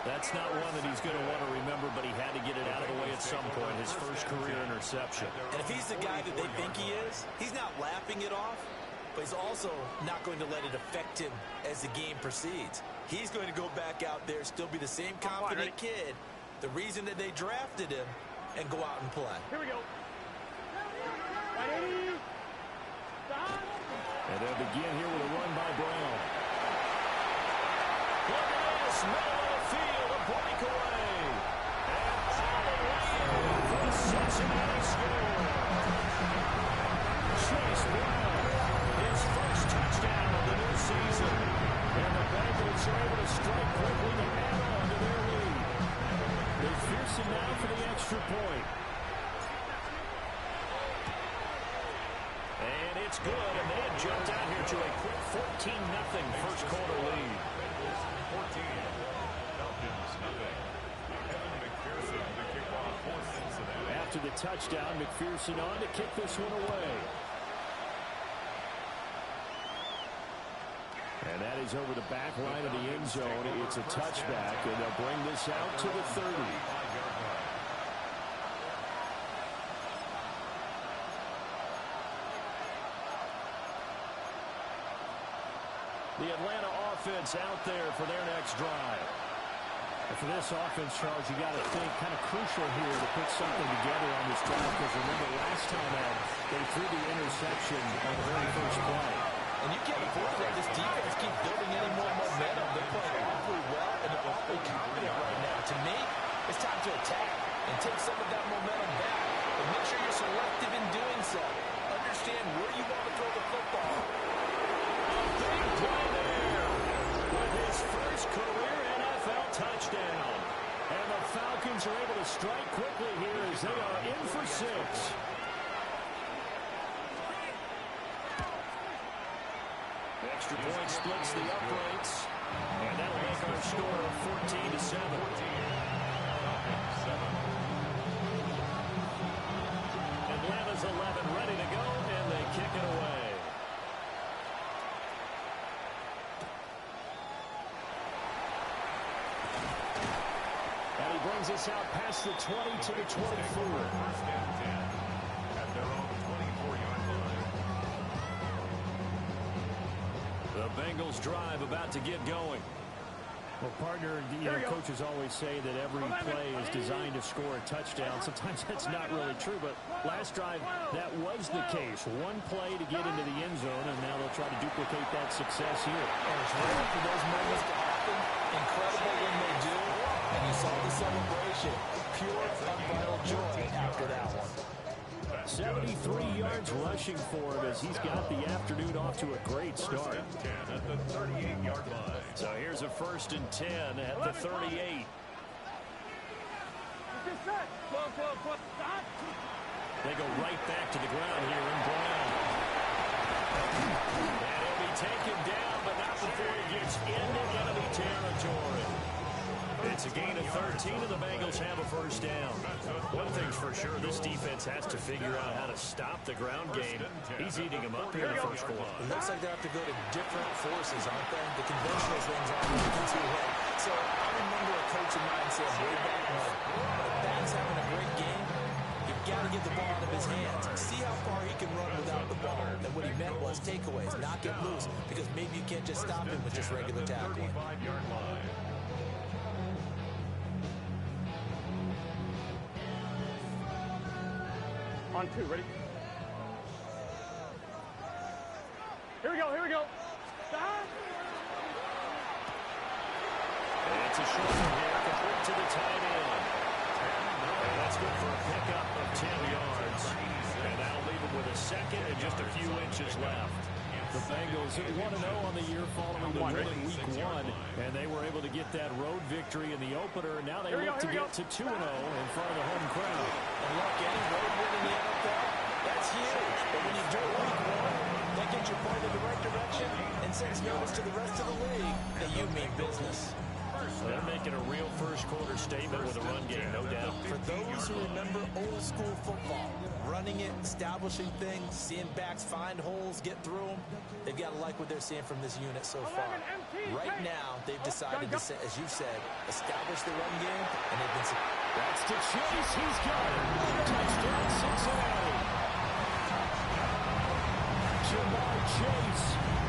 That's not one that he's going to want to remember, but he had to get it out of the way at some point, his first career interception. And if he's the guy that they think he is, he's not laughing it off, but he's also not going to let it affect him as the game proceeds. He's going to go back out there, still be the same confident kid, the reason that they drafted him, and go out and play. Here we go. And they'll begin here with a run by Brown. Look at this, middle of the field, a breakaway. And all the way in for the Cincinnati score. Chase Brown, his first touchdown of the new season. And the Bengals are able to strike quickly to add on to their lead. McPherson now for the extra point. And it's good, and they have jumped out here to a quick 14-0 first quarter lead. 14. Falcons nothing. Evan McPherson to kick off for Cincinnati. After the touchdown, McPherson on to kick this one away. And that is over the back line of the end zone. It's a touchback, and they'll bring this out to the 30. The Atlanta offense out there for their next drive. And for this offense, Charles, you got to think kind of crucial here to put something together on this drive, because remember last time out, they threw the interception on the very first play. And you can't afford to let this defense keep building any more momentum. They're playing awfully well, and they're awfully confident right now. To me, it's time to attack and take some of that momentum back. But make sure you're selective in doing so. Understand where you want to throw the football Falcons are able to strike quickly here as they are in for 6. Extra point splits the uprights, and that'll make our score 14-7. Atlanta's 11 ready to go, and they kick it away. And he brings us out past the 20 to the 24. First and 10 at their own 24-yard line. The Bengals drive about to get going. Well, partner, coaches always say that every play is designed to score a touchdown. Sometimes that's not really true, but last drive, that was the case. One play to get into the end zone, and now they'll try to duplicate that success here. And it's rare for those moments to happen. Incredible when they do. And you saw the celebration. Pure, unbridled joy after that one. 73 yards rushing for him as he's got the afternoon off to a great start. 10 at the 38-yard line. So here's a 1st and 10 at the 38. They go right back to the ground here in Brown. And he'll be taken down, but not before he gets into enemy territory. It's a gain of 13, and the Bengals have a 1st down. One thing's for sure, this defense has to figure out how to stop the ground game. He's eating them up here in the first quarter. It looks like they have to go to different forces, aren't they? The conventional things aren't working too well. So I remember a coach of mine said way back when a back's having a great game, you've got to get the ball out of his hands. See how far he can run without the ball. And what he meant was takeaways, not get loose, because maybe you can't just stop him with just regular tackling. 35-yard line. On 2, ready? Here we go. Stop! It's a short one here, complete to the tight end. And that's good for a pickup of 10 yards. And that'll leave him with a second and just a few inches left. The Bengals 1-0 on the year following the win in Week 1, and they were able to get that road victory in the opener. Now they look to get to 2-0 in front of the home crowd. And look, any road win in the NFL, that's huge. But when you do it Week 1, that gets you pointed in the right direction and sends notice to the rest of the league that you mean business. They're making a real first-quarter statement with a run game, no doubt. For those who remember old-school football, running it, establishing things, seeing backs find holes, get through them, they've got to like what they're seeing from this unit so far. Right now, they've decided to, as you said, establish the run game, and they've been... That's to Chase. He's got it. Touchdown, Cincinnati. Jamar Chase,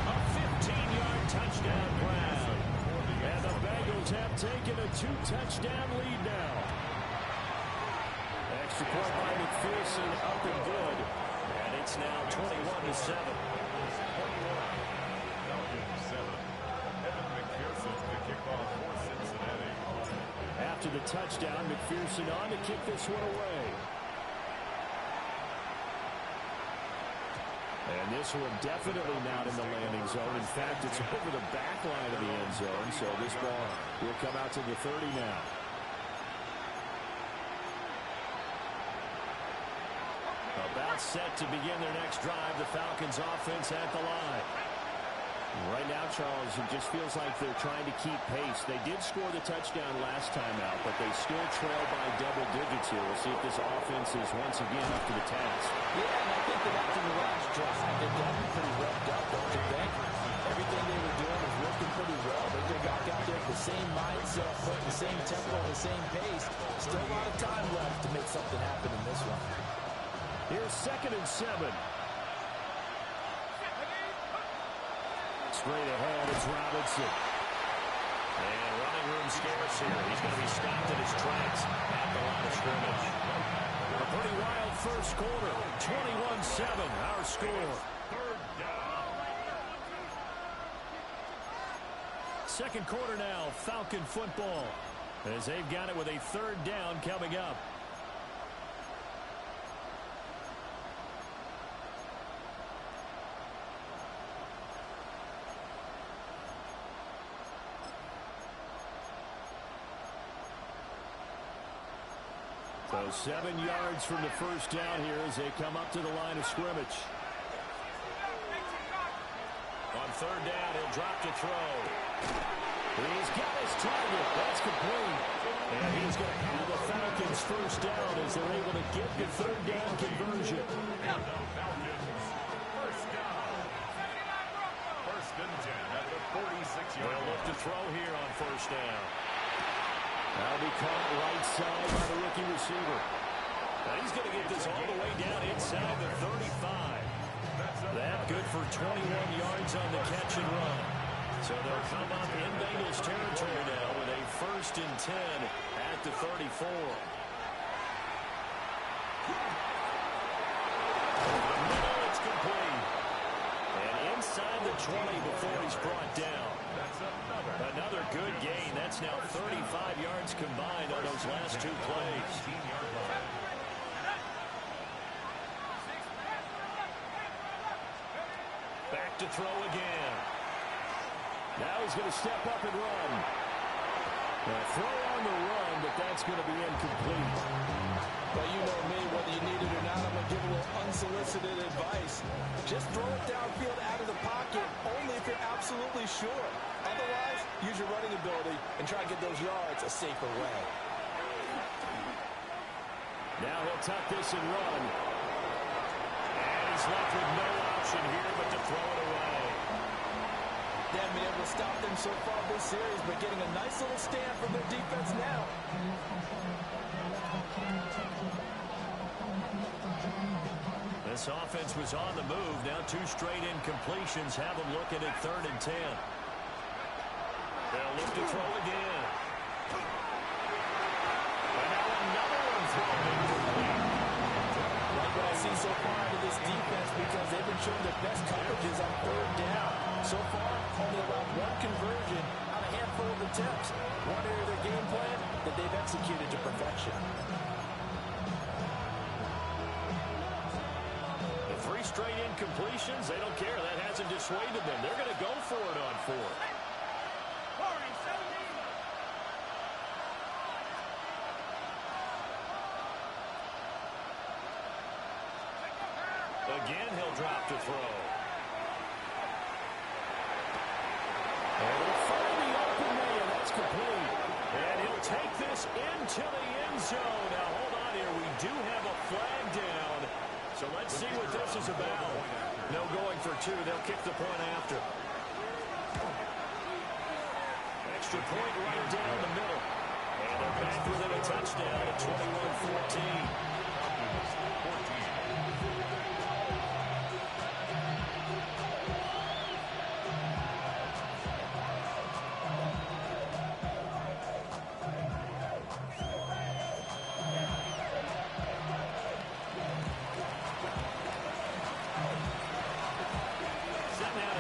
a 15-yard touchdown grab. And the Bengals have taken a 2-touchdown lead now. Extra point by McPherson, up and good. And it's now 21-7. 21-7. Evan McPherson, the kickoff for Cincinnati. After the touchdown, McPherson on to kick this one away. And this one definitely not in the landing zone. In fact, it's over the back line of the end zone. So this ball will come out to the 30 now. About set to begin their next drive. The Falcons offense at the line. Right now, Charles, it just feels like they're trying to keep pace. They did score the touchdown last time out, but they still trail by double digits here. We'll see if this offense is once again up to the task. Yeah, and I think that after the last drive, they're definitely pretty revved up, don't you think? Everything they were doing was working pretty well. They got back out there with the same mindset, putting the same tempo, the same pace. Still a lot of time left to make something happen in this one. Here's 2nd and 7. Straight ahead, it's Robinson. And running room scarce here. He's going to be stopped in his tracks at the line of scrimmage. A pretty wild first quarter. 21-7, our score. Second quarter now, Falcon football. As they've got it with a 3rd down coming up. So 7 yards from the first down here as they come up to the line of scrimmage. On third down, he'll drop to throw. He's got his target. That's complete. And he's going to have the Falcons first down as they're able to get the third down conversion. First down. First and 10 at the 46-yard line. They'll look to throw here on first down. That'll be caught right side by the rookie receiver. Now he's going to get this all the way down inside the 35. That good for 21 yards on the catch and run. So they'll come up in Bengals territory now with a first and 10 at the 34. The middle, it's complete. And inside the 20 before he's brought down. Another good gain. That's now 35 yards combined on those last two plays. Back to throw again. Now he's going to step up and run. A throw on the run, but that's going to be incomplete. But you know me, whether you need it or not, I'm going to give a little unsolicited advice. Just throw it downfield out of the pocket, only if you're absolutely sure. Otherwise, use your running ability and try to get those yards a safer way. Now he'll tuck this and run. And he's left with no option here but to throw it away. They haven't been able to stop them so far this series, but getting a nice little stand from their defense now. This offense was on the move. Now 2 straight incompletions have them looking at 3rd and 10. They'll look to throw again. And now another one thrown incomplete. Like what I see so far out of this defense, because they've been showing their best coverages on 3rd down. So far, only allowed 1 conversion on a handful of attempts. One area of their game plan that they've executed to perfection. The 3 straight incompletions, they don't care. That hasn't dissuaded them. They're going to go for it on 4th. Again, he'll drop to throw. And he'll find the open man. That's complete. And he'll take this into the end zone. Now, hold on here. We do have a flag down. So let's see what this is about. No going for 2. They'll kick the point after. Extra point right down the middle. And they're back within a touchdown at 21-14.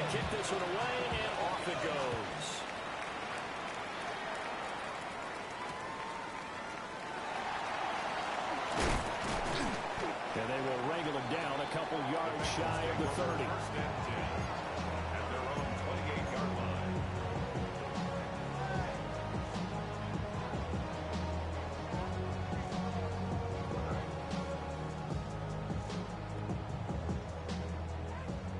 Kick this one away, and off it goes. And they will wrangle him down a couple yards shy of the 30. First and 10 at their own 28-yard line.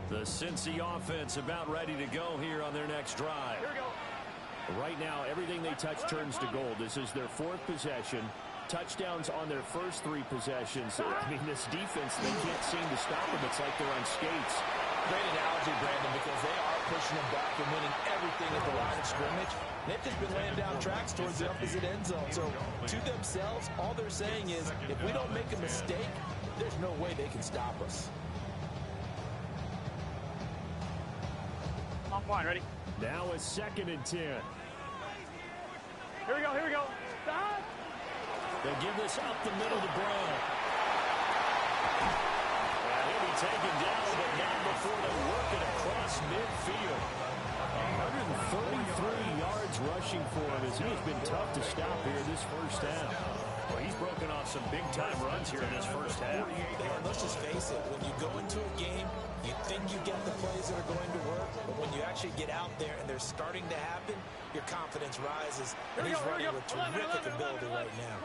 The Cincy offense about ready to go here on their next drive. Here we go. Right now, everything they touch turns to gold. This is their 4th possession. Touchdowns on their first 3 possessions. I mean, this defense, they can't seem to stop them. It's like they're on skates. Great analogy, Brandon, because they are pushing them back and winning everything at the line of scrimmage. They've just been laying down tracks towards the opposite end zone. So, to themselves, all they're saying is, if we don't make a mistake, there's no way they can stop us. On line, ready? Now a 2nd and 10. Here we go, here we go. Stop! They'll give this up the middle to Brown. And he'll be taken down, but not before they work it across midfield. 133 yards rushing for him as he has been tough to stop here this first half. Well, he's broken off some big-time runs here in this first half. And let's just face it, when you go into a game, you think you get the plays that are going to work, but when you actually get out there and they're starting to happen, your confidence rises, and he's running with terrific ability right now.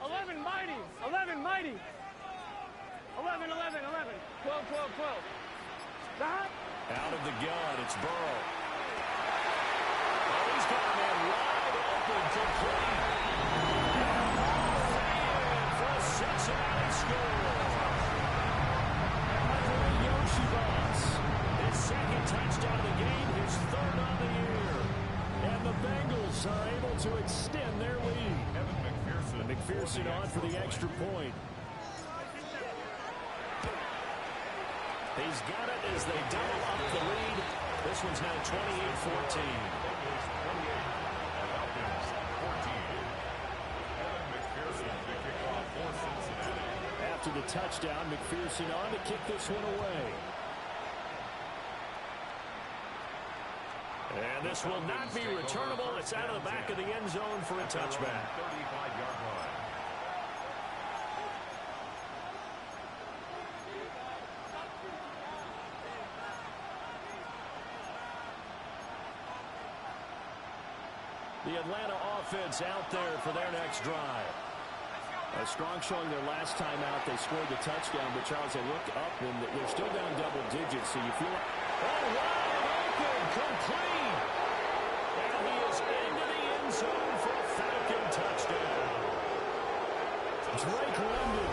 11, mighty. 11, mighty. 11, 11, 11. 12, 12, 12. Stop. Out of the gun, it's Burrow. Oh, he's got a man wide open, complete. For a Cincinnati score. His second touchdown of the game, his third on the year. And the Bengals are able to extend their lead. McPherson on for the extra point. He's got it as they double up the lead. This one's now 28-14. After the touchdown, McPherson on to kick this one away. And this will not be returnable. It's out of the back of the end zone for a touchback. 35-yard line. The Atlanta offense out there for their next drive. A strong showing their last time out. They scored the touchdown, but Charles, they look up and they're still down double digits, so you feel like, oh, wide open, complete. And he is into the end zone for a Falcon touchdown. Drake London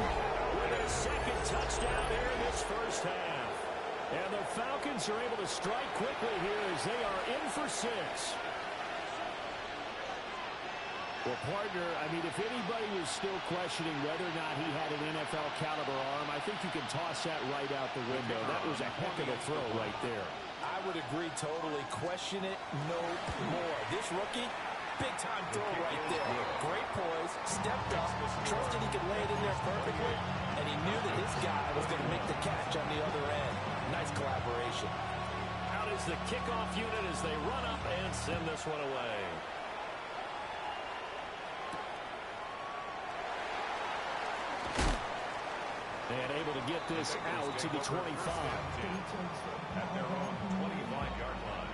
with his second touchdown here in this first half. And the Falcons are able to strike quickly here as they are in for 6. Well, partner, I mean, if anybody was still questioning whether or not he had an NFL caliber arm, I think you can toss that right out the window. That was a heck of a throw right there. I would agree totally. Question it no more. This rookie, big-time throw right there. Great poise, stepped up, trusted he could lay it in there perfectly, and he knew that his guy was going to make the catch on the other end. Nice collaboration. Out is the kickoff unit as they run up and send this one away. And able to get this out to the 25. At their own 25-yard line.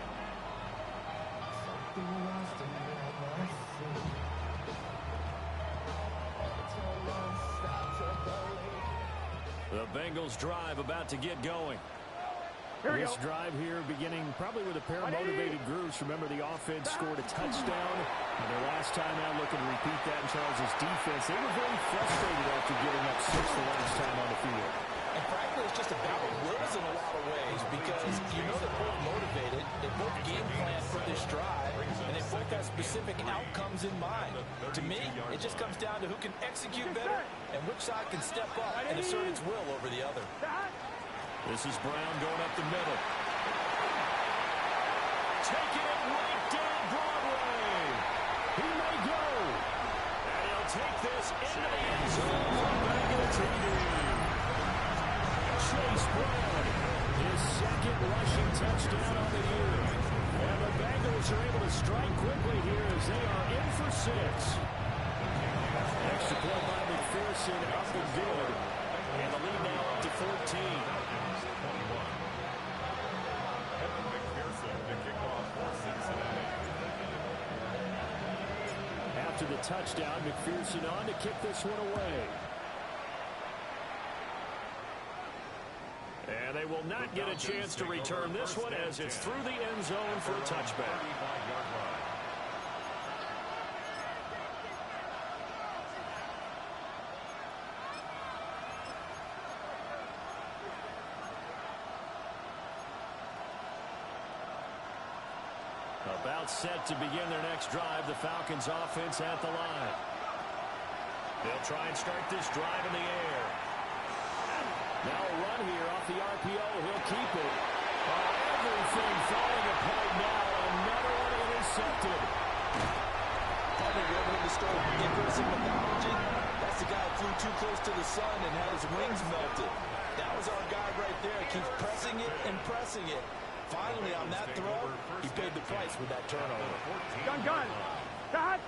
The Bengals drive about to get going. This drive here beginning probably with a pair of motivated groups. Remember, the offense scored a touchdown. And their last time out, looking to repeat that in Charles's defense. They were very frustrated after giving up 6 the last time on the field. And frankly, it's just a battle of wills in a lot of ways because you know they're both motivated. They both game plan for this drive, and they both have specific outcomes in mind. To me, it just comes down to who can execute better and which side can step up and assert its will over the other. This is Brown going up the middle. Taking it right down Broadway. He may go. And he'll take this into the end zone for a Bengal TD. Chase Brown, his second rushing touchdown on the year. And the Bengals are able to strike quickly here as they are in for 6. Extra play by McPherson, up and good. And the lead now up to 14. After the touchdown, McPherson on to kick this one away. And they will not get a chance to return this one as it's through the end zone for a touchback. About set to begin their next drive, the Falcons offense at the line. They'll try and start this drive in the air. Now a run here off the RPO. He'll keep it. Everything falling apart now. Another one intercepted. Probably revenue to start Icarus in mythology. That's the guy who flew too close to the sun and had his wings melted. That was our guy right there. Keeps pressing it and pressing it. Finally, on that throw, he paid the price with that turnover. Gun. Dot.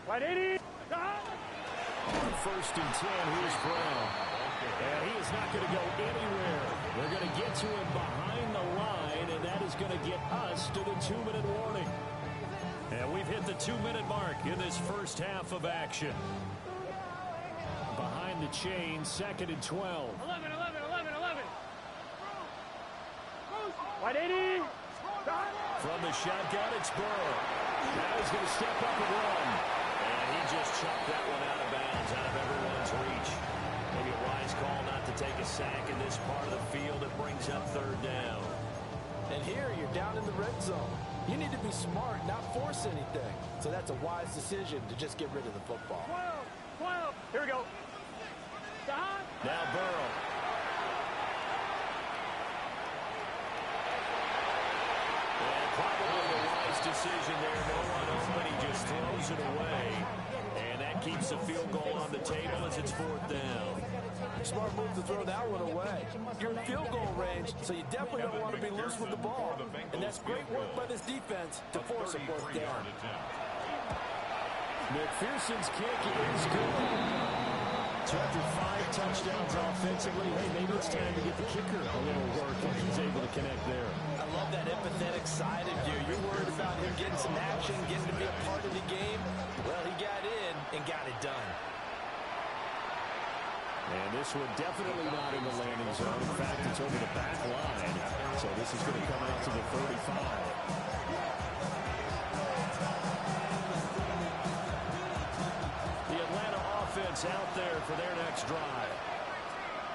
Right 80. Dot. On 1st and 10, here's Brown. And he is not going to go anywhere. They're going to get to him behind the line, and that is going to get us to the 2-minute warning. And we've hit the 2-minute mark in this first half of action. Behind the chain, 2nd and 12. 11. Wide 80. From the shotgun, it's Burrow. Now he's going to step up and run. And he just chucked that one out of bounds, out of everyone's reach. Maybe a wise call not to take a sack in this part of the field. It brings up 3rd down. And here you're down in the red zone. You need to be smart, not force anything. So that's a wise decision to just get rid of the football. 12. Here we go. Now Burrow. And probably a wise decision there. No one open. He just throws it away. And that keeps the field goal on the table as it's 4th down. Smart move to throw that one away. You're in field goal range, so you definitely don't want to be loose with the ball. And that's great work by this defense to force a 4th down. McPherson's kick is good. So after 5 touchdowns offensively, hey, maybe it's time to get the kicker a little work, and he's able to connect there. I love that empathetic side of you. You're worried about him getting some action, getting to be a part of the game. Well, he got in and got it done. And this one definitely not in the landing zone. In fact, it's over the back line. So this is going to come out to the 35. Out there for their next drive.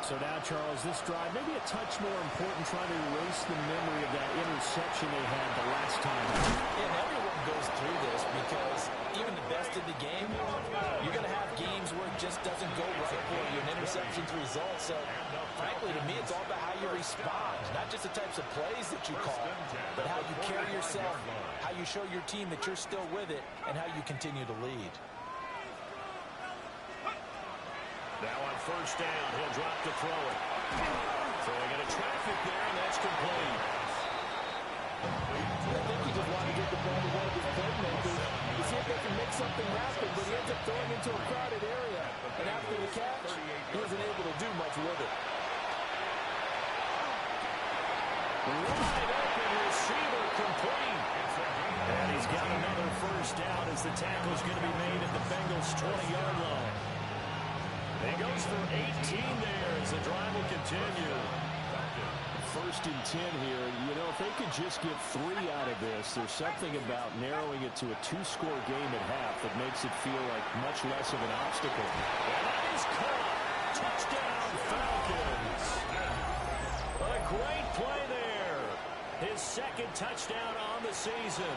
So now, Charles, this drive maybe a touch more important, trying to erase the memory of that interception they had the last time. Yeah, and everyone goes through this because even the best in the game, you're going to have games where it just doesn't go right for you, an interception's result. So, frankly, to me, it's all about how you respond, not just the types of plays that you call, but how you carry yourself, how you show your team that you're still with it, and how you continue to lead. Now on 1st down, he'll drop to throw it. Throwing into traffic there, and that's complete. I think he just wanted to get the ball to one of his playmakers to see if they can make something happen, but he ends up throwing into a crowded area. And after the catch, he wasn't able to do much with it. Wide open receiver complete. And he's got another 1st down as the tackle's going to be made at the Bengals' 20-yard line. He goes for 18 there as the drive will continue. 1st and 10 here. You know, if they could just get 3 out of this, there's something about narrowing it to a 2-score game at half that makes it feel like much less of an obstacle. And that is caught. Touchdown, Falcons. A great play there. His 2nd touchdown on the season.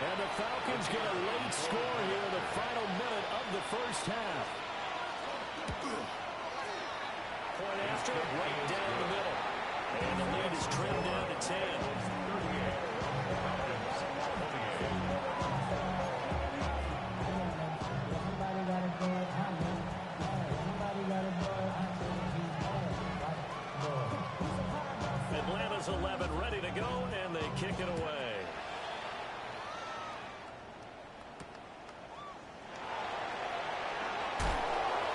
And the Falcons get a late score here in the final minute of the first half. Point after, right down the middle. And the lead is trimmed down to 10. Atlanta's 11 ready to go, and they kick it away.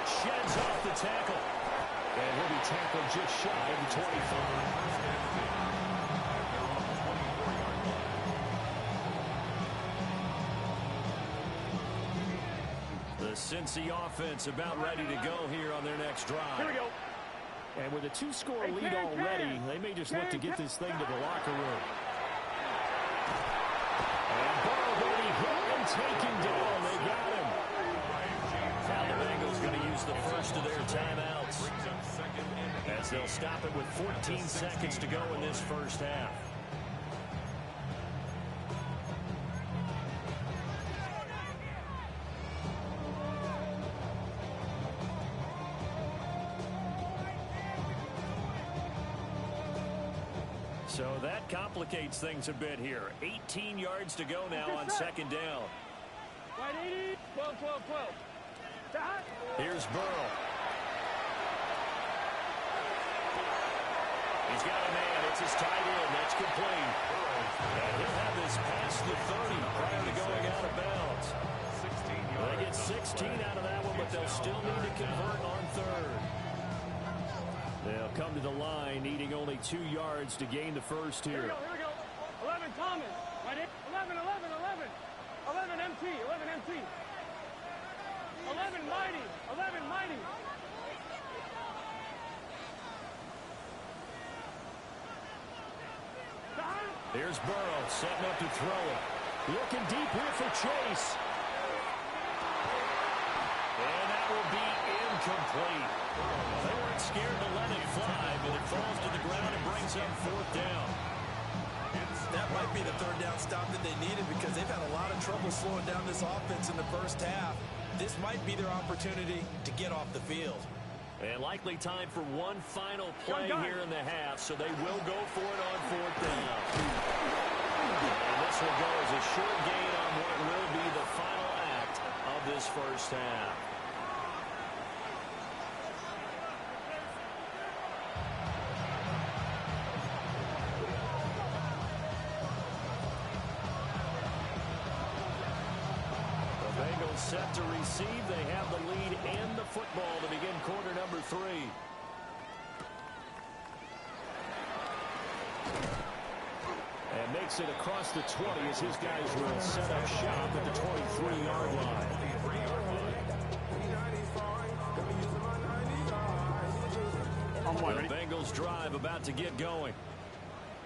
Sheds off the tackle. And he'll be tackled just shy of the 25. The Cincy offense about ready to go here on their next drive. Here we go. And with a 2-score lead already, they may just look to get this thing to the locker room. And Burrow going to be hit and taken down. They got him. Now the Bengals going to use the first of their timeouts as they'll stop it with 14 seconds to go in this first half. So that complicates things a bit here. 18 yards to go now on 2nd down. Wide 80, 12, 12, 12. Here's Burrow. He's got a man. It's his tight end. That's complete. And he'll have this past the 30 prior to going out of bounds. They get 16 out of that one, but they'll still need to convert on 3rd. They'll come to the line, needing only 2 yards to gain the first here. Here we go, here we go. 11 Thomas. Right in. 11, 11, 11. 11 MT. 11 Here's Burrow setting up to throw it. Looking deep here for Chase. And that will be incomplete. They weren't scared to let it fly, but it falls to the ground and brings up fourth down. That might be the third down stop that they needed because they've had a lot of trouble slowing down this offense in the first half. This might be their opportunity to get off the field. And likely time for one final play here in the half, so they will go for it on fourth down. And this will go as a short gain on what will be the final act of this first half. Set to receive. They have the lead and the football to begin quarter number 3. And makes it across the 20 as his guys will set up shop at the 23-yard line. The Bengals drive about to get going.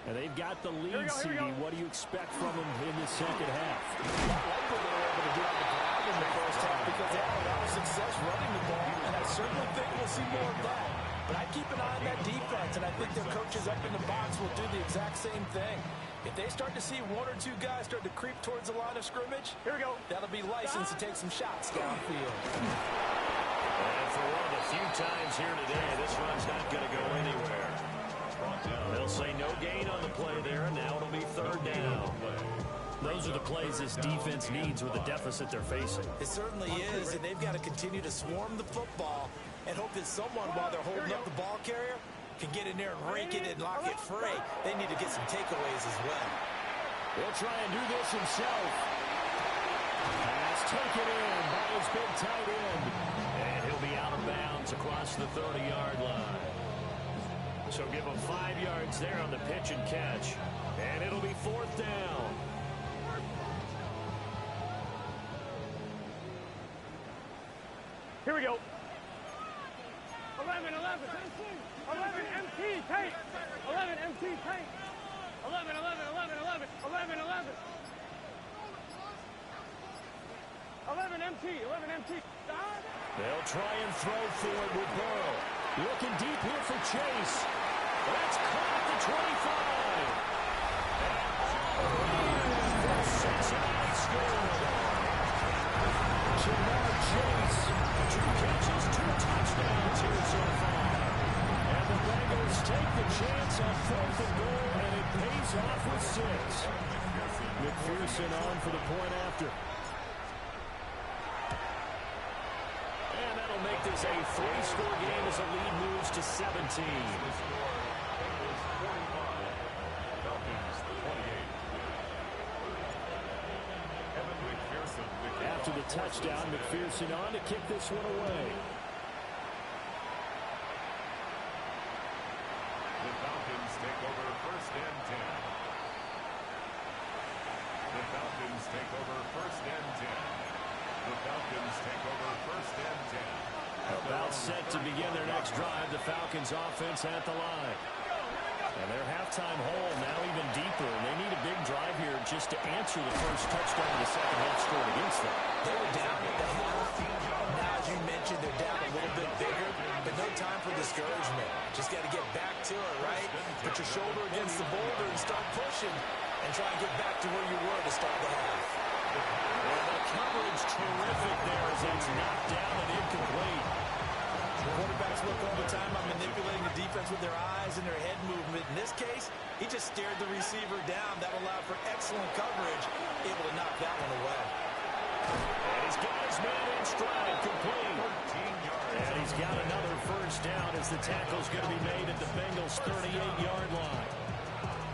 And they've got the lead, CD. What do you expect from them in the second half? I like what they were able to do on the ground in the first half because they had a lot of success running the ball, and I certainly think we'll see more of that. But I keep an eye on that defense, and I think their coaches up in the box will do the exact same thing. If they start to see one or two guys start to creep towards the line of scrimmage, that'll be license to take some shots downfield. And for one of the few times here today, this one's not going to go anywhere. They'll say no gain on the play there, and now it'll be third down. Those are the plays this defense needs with the deficit they're facing. It certainly is, and they've got to continue to swarm the football and hope that someone, while they're holding up the ball carrier, can get in there and rake it and lock it free. They need to get some takeaways as well. He'll try and do this himself. Pass taken in by his big tight end. And he'll be out of bounds across the 30-yard line. So give him 5 yards there on the pitch and catch. And it'll be fourth down. Here we go. 11, 11. 11, MT, tank. 11, MT, tank. 11, 11, 11, 11. 11, 11. 11, MT, 11, MT. They'll try and throw for it with Burrow. Looking deep here for Chase. That's caught at the 25. And Cincinnati scored. Jamar Chase, 2 catches, 2 touchdowns here so far. And the Bengals take the chance on 4th and goal, and it pays off with 6. McPherson on for the point after. And that'll make this a 3-score game as the lead moves to 17. After the touchdown, McPherson on to kick this one away. The Falcons take over first and 10. The Falcons take over first and 10. The Falcons take over first and 10. About set to begin their next drive. The Falcons offense at the line. And their halftime hole now even deeper. And they need a big drive here just to answer the first touchdown the second half scored against them. They were down at the half. Now, as you mentioned, they're down a little bit bigger, but no time for discouragement. Just got to get back to it, right? Put your shoulder against the boulder and start pushing and try and get back to where you were to start the half. And the coverage terrific there as it's knocked down and incomplete. Quarterbacks work all the time on manipulating the defense with their eyes and their head movement. In this case, he just stared the receiver down. That allowed for excellent coverage, able to knock that one away. And he's got his man in stride, complete. And he's got another first down as the tackle's going to be made at the Bengals' 38-yard line.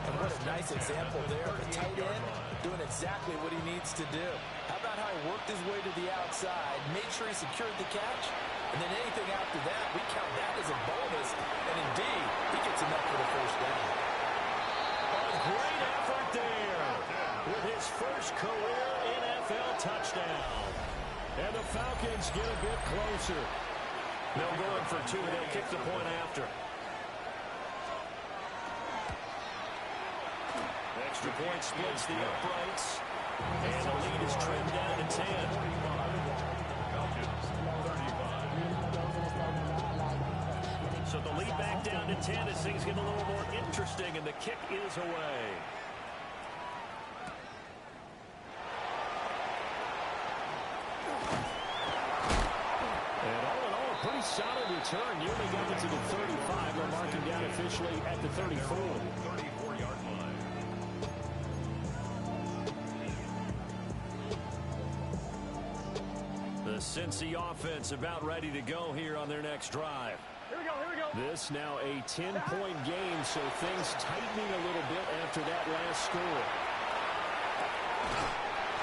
And what a nice example there of a tight end doing exactly what he needs to do. How about how he worked his way to the outside, made sure he secured the catch, and then anything after that, we count that as a bonus. And indeed, he gets enough for the first down. A great effort there with his first career NFL touchdown. And the Falcons get a bit closer. They'll go in for 2. They'll kick the point after. Extra point splits the uprights. And the lead is trimmed down to 10. So the lead back down to 10 as things get a little more interesting, and the kick is away. And all in all, a pretty solid return. Nearly got it to the 35. They're marking down officially at the 34. 34-yard line. The Cincy offense about ready to go here on their next drive. Here we go, here we go. This now a 10-point game, so things tightening a little bit after that last score.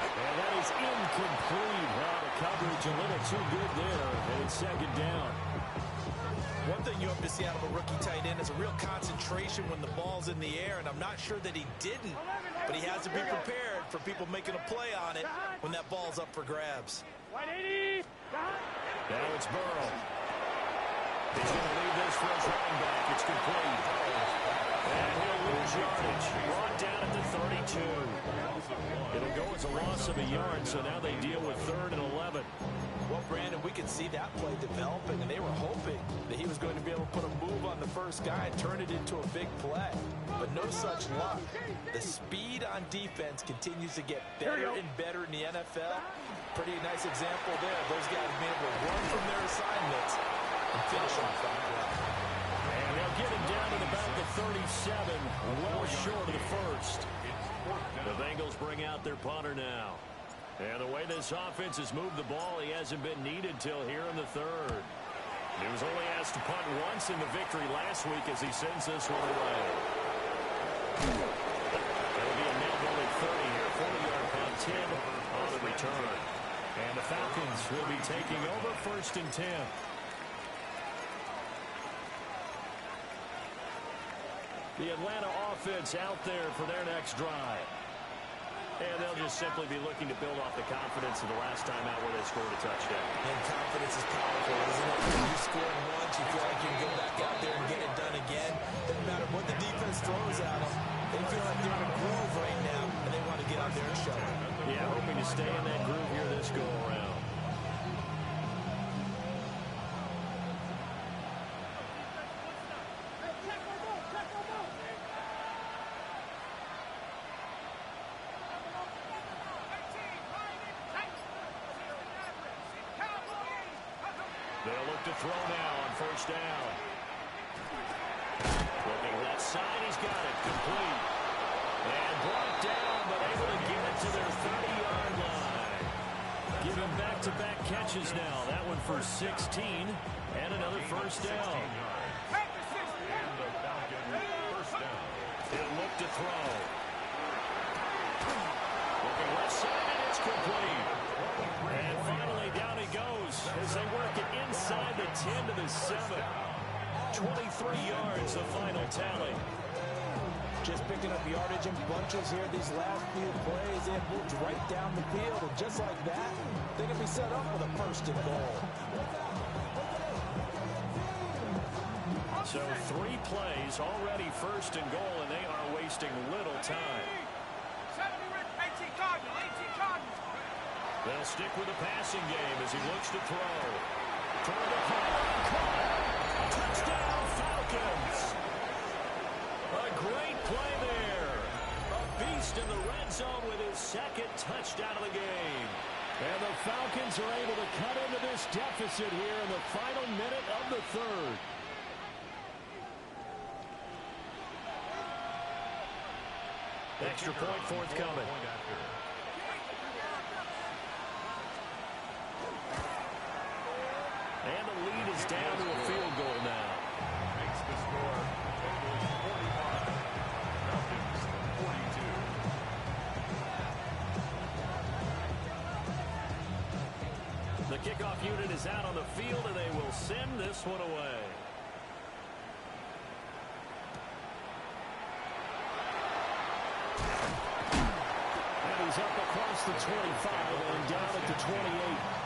And that is incomplete. Well, the coverage a little too good there, and it's second down. One thing you hope to see out of a rookie tight end is a real concentration when the ball's in the air, and I'm not sure that he didn't, but he has to be prepared for people making a play on it when that ball's up for grabs. 180. Now it's Burrow. He's going to leave this for his running back. It's complete. And he'll lose yardage. Brought down at the 32. It'll go as a loss of a yard, so now they deal with 3rd and 11. Well, Brandon, we could see that play developing, and they were hoping that he was going to be able to put a move on the first guy and turn it into a big play. But no such luck. The speed on defense continues to get better and better in the NFL. Pretty nice example there. Those guys being able to run from their assignments and finish off that play. And they'll get him down at about the 37, well short of the first. The Bengals bring out their punter now. And the way this offense has moved the ball, he hasn't been needed till here in the 3rd. He was only asked to punt once in the victory last week as he sends this one away. That'll be a net only 30 here, 40-yard punt, 10 on the return. And the Falcons will be taking over 1st and 10. The Atlanta offense out there for their next drive. And they'll just simply be looking to build off the confidence of the last time out where they scored a touchdown. And confidence is powerful, isn't it? When you scored once, you feel like you can go back out there and get it done again. Doesn't matter what the defense throws at them. They feel like they're in a groove right now, and they want to get out there and show it. Yeah, hoping to stay in that groove here this go-around. They'll look to throw now on 1st down. Looking left side, he's got it. Complete. And brought down, but able to get it to their 30-yard line. Give him back-to-back catches now. That one for 16, and another 1st down. He'll look to throw. Looking left side, and it's complete. And finally, down he goes as they work it inside the 10 to the 7. 23 yards, the final tally. Just picking up yardage in bunches here these last few plays. They have moved right down the field, and just like that, they can be set up with a 1st and goal. So 3 plays, already 1st and goal, and they are wasting little time. They'll stick with the passing game as he looks to throw. Toward the pylon, touchdown Falcons! A great play there. A beast in the red zone with his 2nd touchdown of the game. And the Falcons are able to cut into this deficit here in the final minute of the 3rd. Extra point forthcoming. And the lead is down to a field goal now. Makes the score. Bengals 45, Falcons 42. The kickoff unit is out on the field, and they will send this one away. And he's up across the 25 and down at the 28.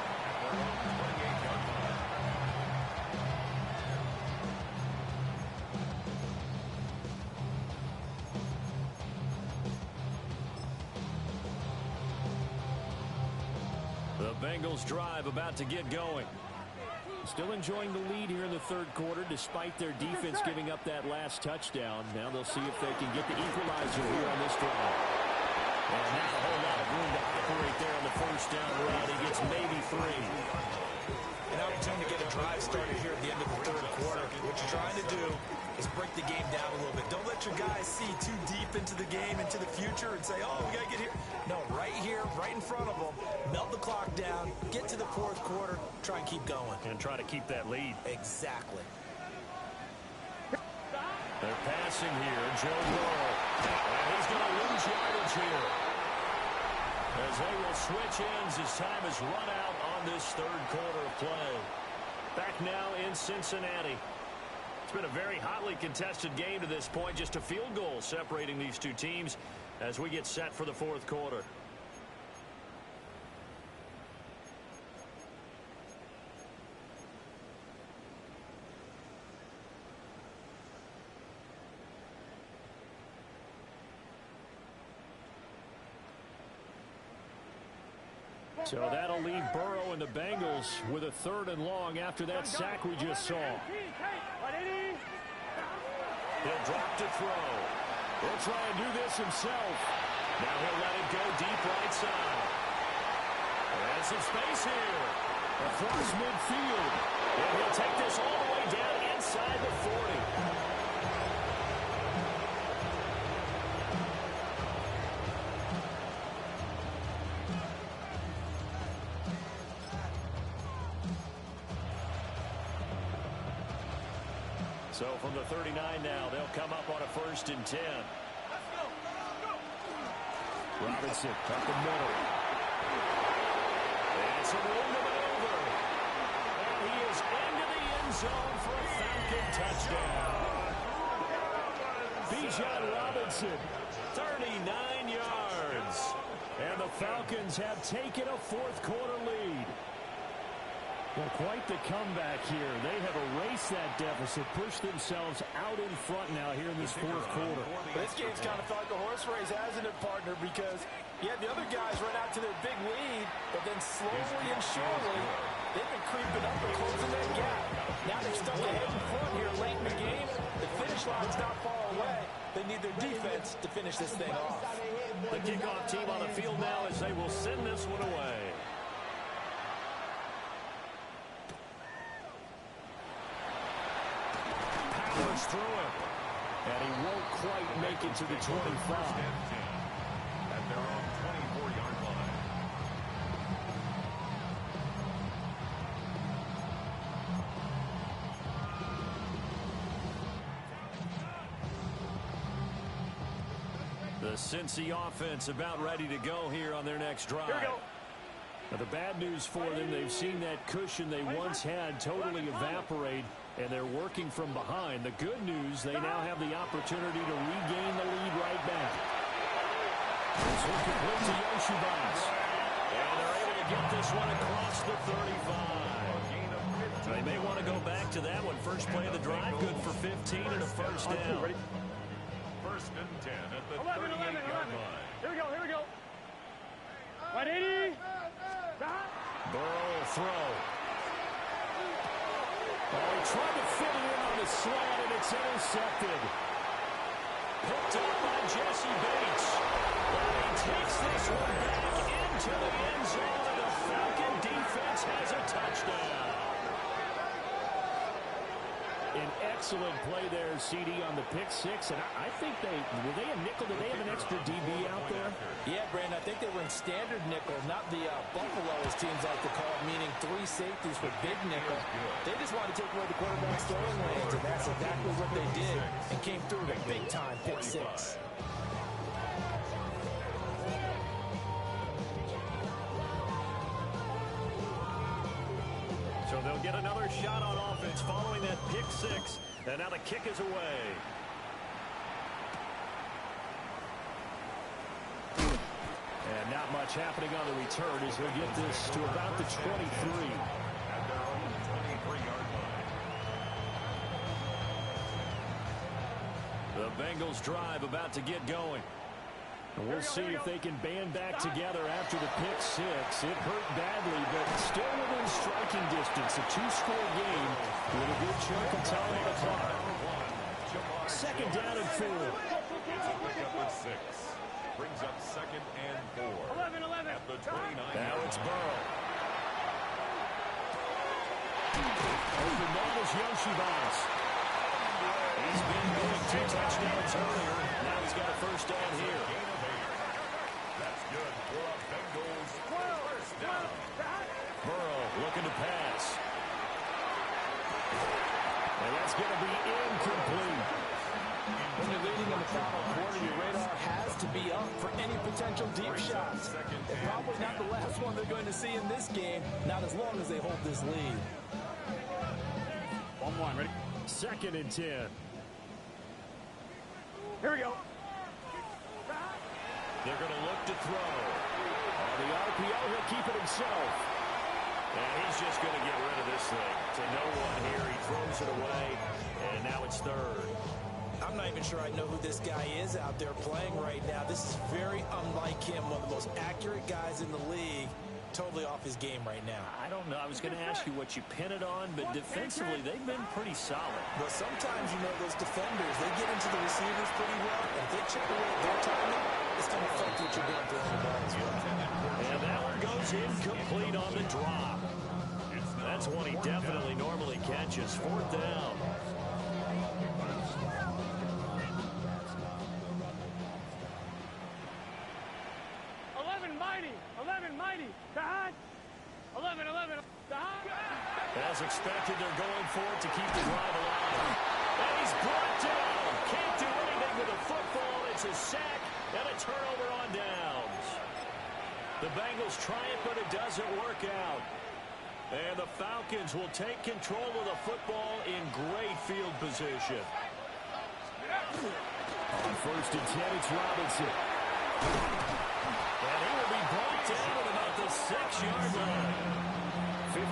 The Bengals drive about to get going. Still enjoying the lead here in the third quarter despite their defense giving up that last touchdown. Now they'll see if they can get the equalizer here on this drive. And not a whole lot of room to operate there on the first down run. He gets maybe 3. An opportunity to get a drive started here at the end of the third quarter. What you're trying to do is break the game down a little bit. Don't let your guys see too deep into the game, into the future, and say, oh, we got to get here. No, right here, right in front of them. Melt the clock down, get to the fourth quarter, try and keep going. And try to keep that lead. Exactly. They're passing here. Joe Burrow. And he's going to lose yardage here. As they will switch ends as time is run out on this third quarter of play. Back now in Cincinnati. It's been a very hotly contested game to this point. Just a field goal separating these two teams as we get set for the fourth quarter. So that'll leave Burrow and the Bengals with a 3rd and long after that sack we just saw. He'll drop to throw. He'll try and do this himself. Now he'll let it go deep right side. And some space here. Across midfield. And he'll take this all the way down inside the 40. So from the 39 now, they'll come up on a 1st and 10. Robinson up the middle. And some room to maneuver. And he is into the end zone for a Falcon touchdown. Bijan Robinson, 39 yards. And the Falcons have taken a fourth quarter lead. Well, quite the comeback here. They have erased that deficit, pushed themselves out in front now here in this fourth quarter. This game's kind of felt like a horse race, hasn't it, partner? Because you had the other guys run out to their big lead, but then slowly and surely, they've been creeping up and closing that gap. Now they're stuck ahead in front here late in the game. The finish line's not far away. They need their defense to finish this thing off. The kickoff team on the field now as they will send this one away. Through him. And he won't quite make it to the 25. At their own 24-yard line. The Cincy offense about ready to go here on their next drive. Now, the bad news for them, they've seen that cushion they once had totally evaporate, and they're working from behind. The good news, they now have the opportunity to regain the lead right back. This one complete to Yoshibas. And they're able to get this one across the 35. They may want to go back to that one. First play of the drive, good for 15 and a first down. 1st and 10 at the 11. 38-yard line. Here we go. 180. Burrow throw. Oh, he tried to fit it in on the slant, and it's intercepted. Picked up by Jesse Bates. And he takes this one back into the end zone, and the Falcon defense has a touchdown. An excellent play there, CD, on the pick six. And I think were they a nickel? Did they have an extra DB out there? Yeah, Brandon, I think they were in standard nickel, not the Buffalo, as teams like to call it, meaning 3 safeties for big nickel. They just wanted to take away the quarterback's throwing lanes, and that's exactly what they did, and came through with a big-time pick six. So they'll get another shot on offense following that pick six. And now the kick is away. And not much happening on the return as he'll get this to about the 23. At their own 23-yard line. The Bengals drive about to get going. And we'll see if they can band back together after the pick six. It hurt badly, but still within striking distance. A two-score game with a good chunk of time on the clock. Second down and 4. It's a pickup of 6. Brings up second and 4. 11. At the 29. Now it's Burrow. Open man is Yoshibas. He's been going 2 touchdowns earlier. Now he's got a first down here. That's good for a Bengals first down. Burrow looking to pass. And that's going to be incomplete. When you're leading in the final quarter, your radar has to be up for any potential deep shots. And probably not the last one they're going to see in this game, not as long as they hold this lead. 1-1, ready? Second and 10. Here we go. They're going to look to throw. On the RPO, he'll keep it himself. And he's just going to get rid of this thing. To no one here, he throws it away, and now it's third. I'm not even sure I know who this guy is out there playing right now. This is very unlike him, one of the most accurate guys in the league. Totally off his game right now. I don't know. I was going to ask you what you pin it on, but defensively, they've been pretty solid. But sometimes, you know, those defenders, they get into the receivers pretty well. And if they chip away at their timing, it's going to affect what you're doing throwing the ball as well. And that one goes incomplete on the drop. That's one he definitely normally catches. Fourth down. 11 mighty. Kahad. 11. Kahad. As expected, they're going for it to keep the drive alive. And he's brought down. Can't do anything with the football. It's a sack and a turnover on downs. The Bengals try it, but it doesn't work out. And the Falcons will take control of the football in great field position. On first and 10, it's Robinson. And he will be brought down at about the 6-yard line. 54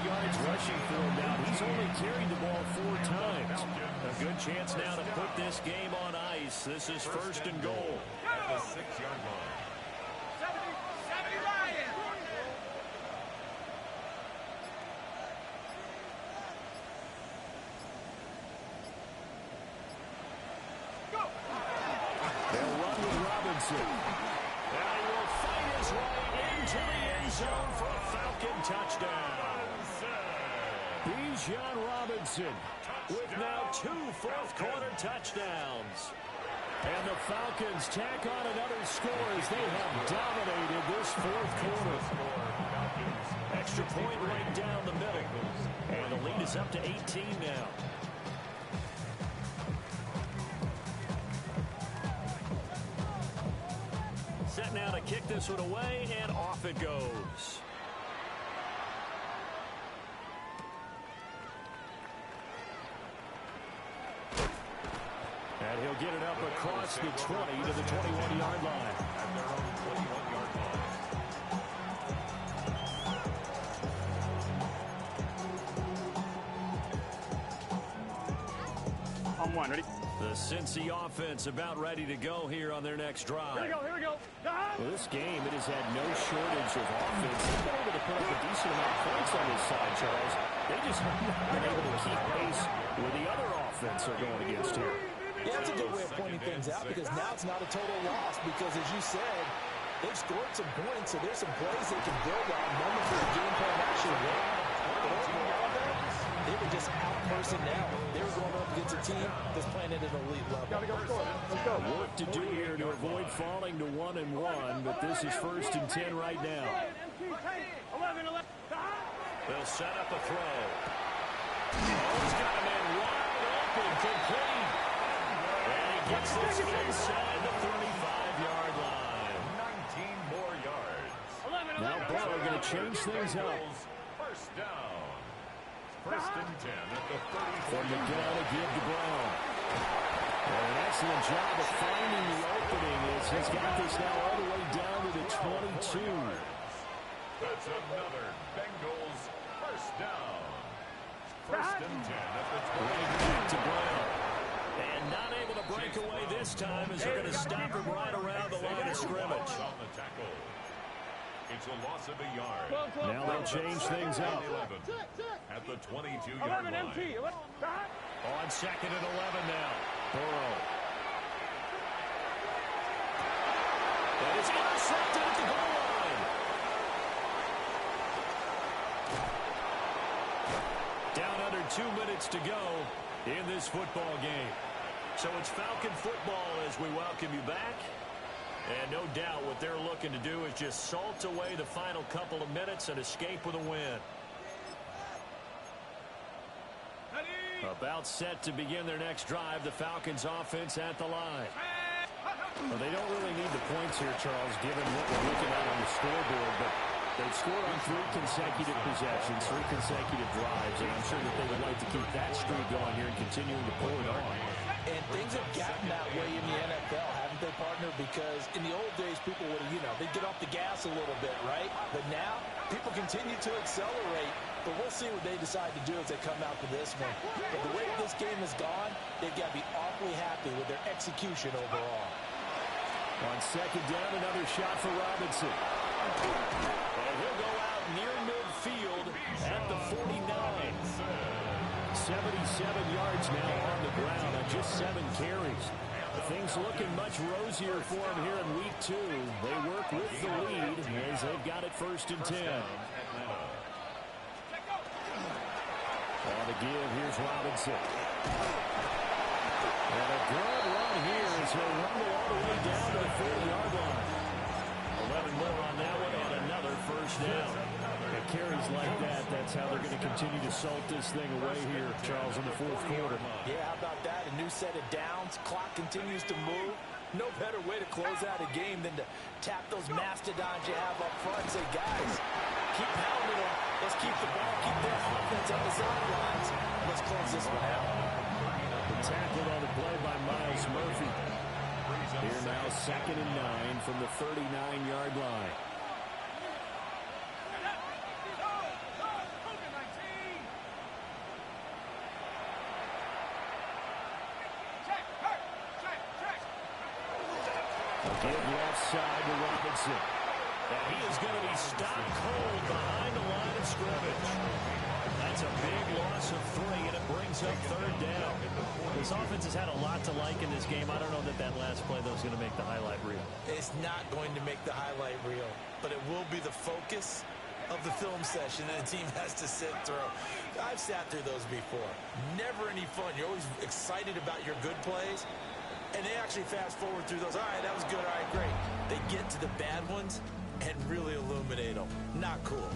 yards rushing for him now. He's only carried the ball 4 times. A good chance now to put this game on ice. This is first and goal. At the 6-yard line. 70 Ryan. They'll run with Robinson. And he will fight his way into the end zone for a Falcon touchdown. Bijan Robinson with now 2 fourth-quarter touchdowns. And the Falcons tack on another score as they have dominated this fourth quarter. Extra point right down the middle. And the lead is up to 18 now. Set now to kick this one away, and off it goes. And he'll get it up across the 20 to the 21-yard line. At their own 21-yard line. On 1, ready? The Cincy offense about ready to go here on their next drive. Here we go. Well, this game, it has had no shortage of offense. They've been able to put up a decent amount of points on this side, Charles. They just haven't been able to keep pace with the other offense they're going against here. Yeah, that's a good way of pointing things out because now it's not a total loss because, as you said, they've scored some points, so there's some plays they can build on, moments where the game plan actually worked. But overall, they were just out-personnel. They were going up against a team that's playing at an elite level. Gotta go score. Let's go. Work to do here to avoid falling to 1-1, but this is first and 10 right now. 11. They'll set up a throw. Oh, he's got a man wide open, complete. And he gets this inside the 35-yard line. 19 more yards. Now Burrow going to change things up. First down. First and 10 at the 34. From the gun to give to Brown. And an excellent job of finding the opening as he's got this now all the way down to the 22. That's another Bengals first down. First and 10 at the 20. Back to Brown. And not able to break away this time as they're going to stop him right around the line of scrimmage. On the tackle. It's a loss of a yard. Now they'll change things up. At the 22-yard line. On 2nd and 11 now. Burrow. And it's intercepted at the goal line. Down under 2 minutes to go in this football game. So it's Falcon football as we welcome you back. And no doubt what they're looking to do is just salt away the final couple of minutes and escape with a win. About set to begin their next drive, the Falcons offense at the line. Well, they don't really need the points here, Charles, given what we're looking at on the scoreboard, but they've scored on 3 consecutive possessions, 3 consecutive drives, and I'm sure that they would like to keep that streak going here and continuing to pull it on. And things have gotten that way in the NFL, haven't they, partner? Because in the old days, people would, they'd get off the gas a little bit, right? But now, people continue to accelerate, but we'll see what they decide to do as they come out to this one. But the way this game has gone, they've got to be awfully happy with their execution overall. On 2nd down, another shot for Robinson. And he'll go out near midfield at the 49. 77 yards now on the ground on just 7 carries. Things looking much rosier for him here in week 2. They work with the lead as they've got it 1st and 10. On the give, here's Robinson. And a good run here as he'll rumble all the way down to the 40-yard line. 11 more on that one and another 1st down. It carries like that. That's how they're going to continue to salt this thing away here, Charles, in the 4th quarter. Yeah, how about that? A new set of downs. Clock continues to move. No better way to close out a game than to tap those mastodons you have up front and say, guys, keep pounding them. Let's keep the ball, keep their offense on the sidelines. Let's close this one out. Tackled on the play by Miles Murphy. Here now 2nd and 9 from the 39-yard line. Give left side to Robinson. And he is going to be stopped cold behind the line of scrimmage. That's a big loss of 3, and it brings up 3rd down. This offense has had a lot to like in this game. I don't know that last play, though, is going to make the highlight reel. It's not going to make the highlight reel, but it will be the focus of the film session that a team has to sit through. I've sat through those before. Never any fun. You're always excited about your good plays, and they actually fast forward through those. All right, that was good. All right, great. They get to the bad ones and really illuminate them. Not cool.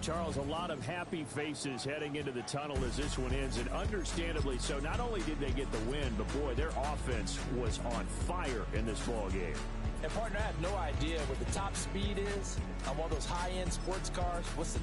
Charles, a lot of happy faces heading into the tunnel as this one ends, and understandably so. Not only did they get the win, but boy, their offense was on fire in this ball game. And partner, I have no idea what the top speed is on one of those high-end sports cars. What's the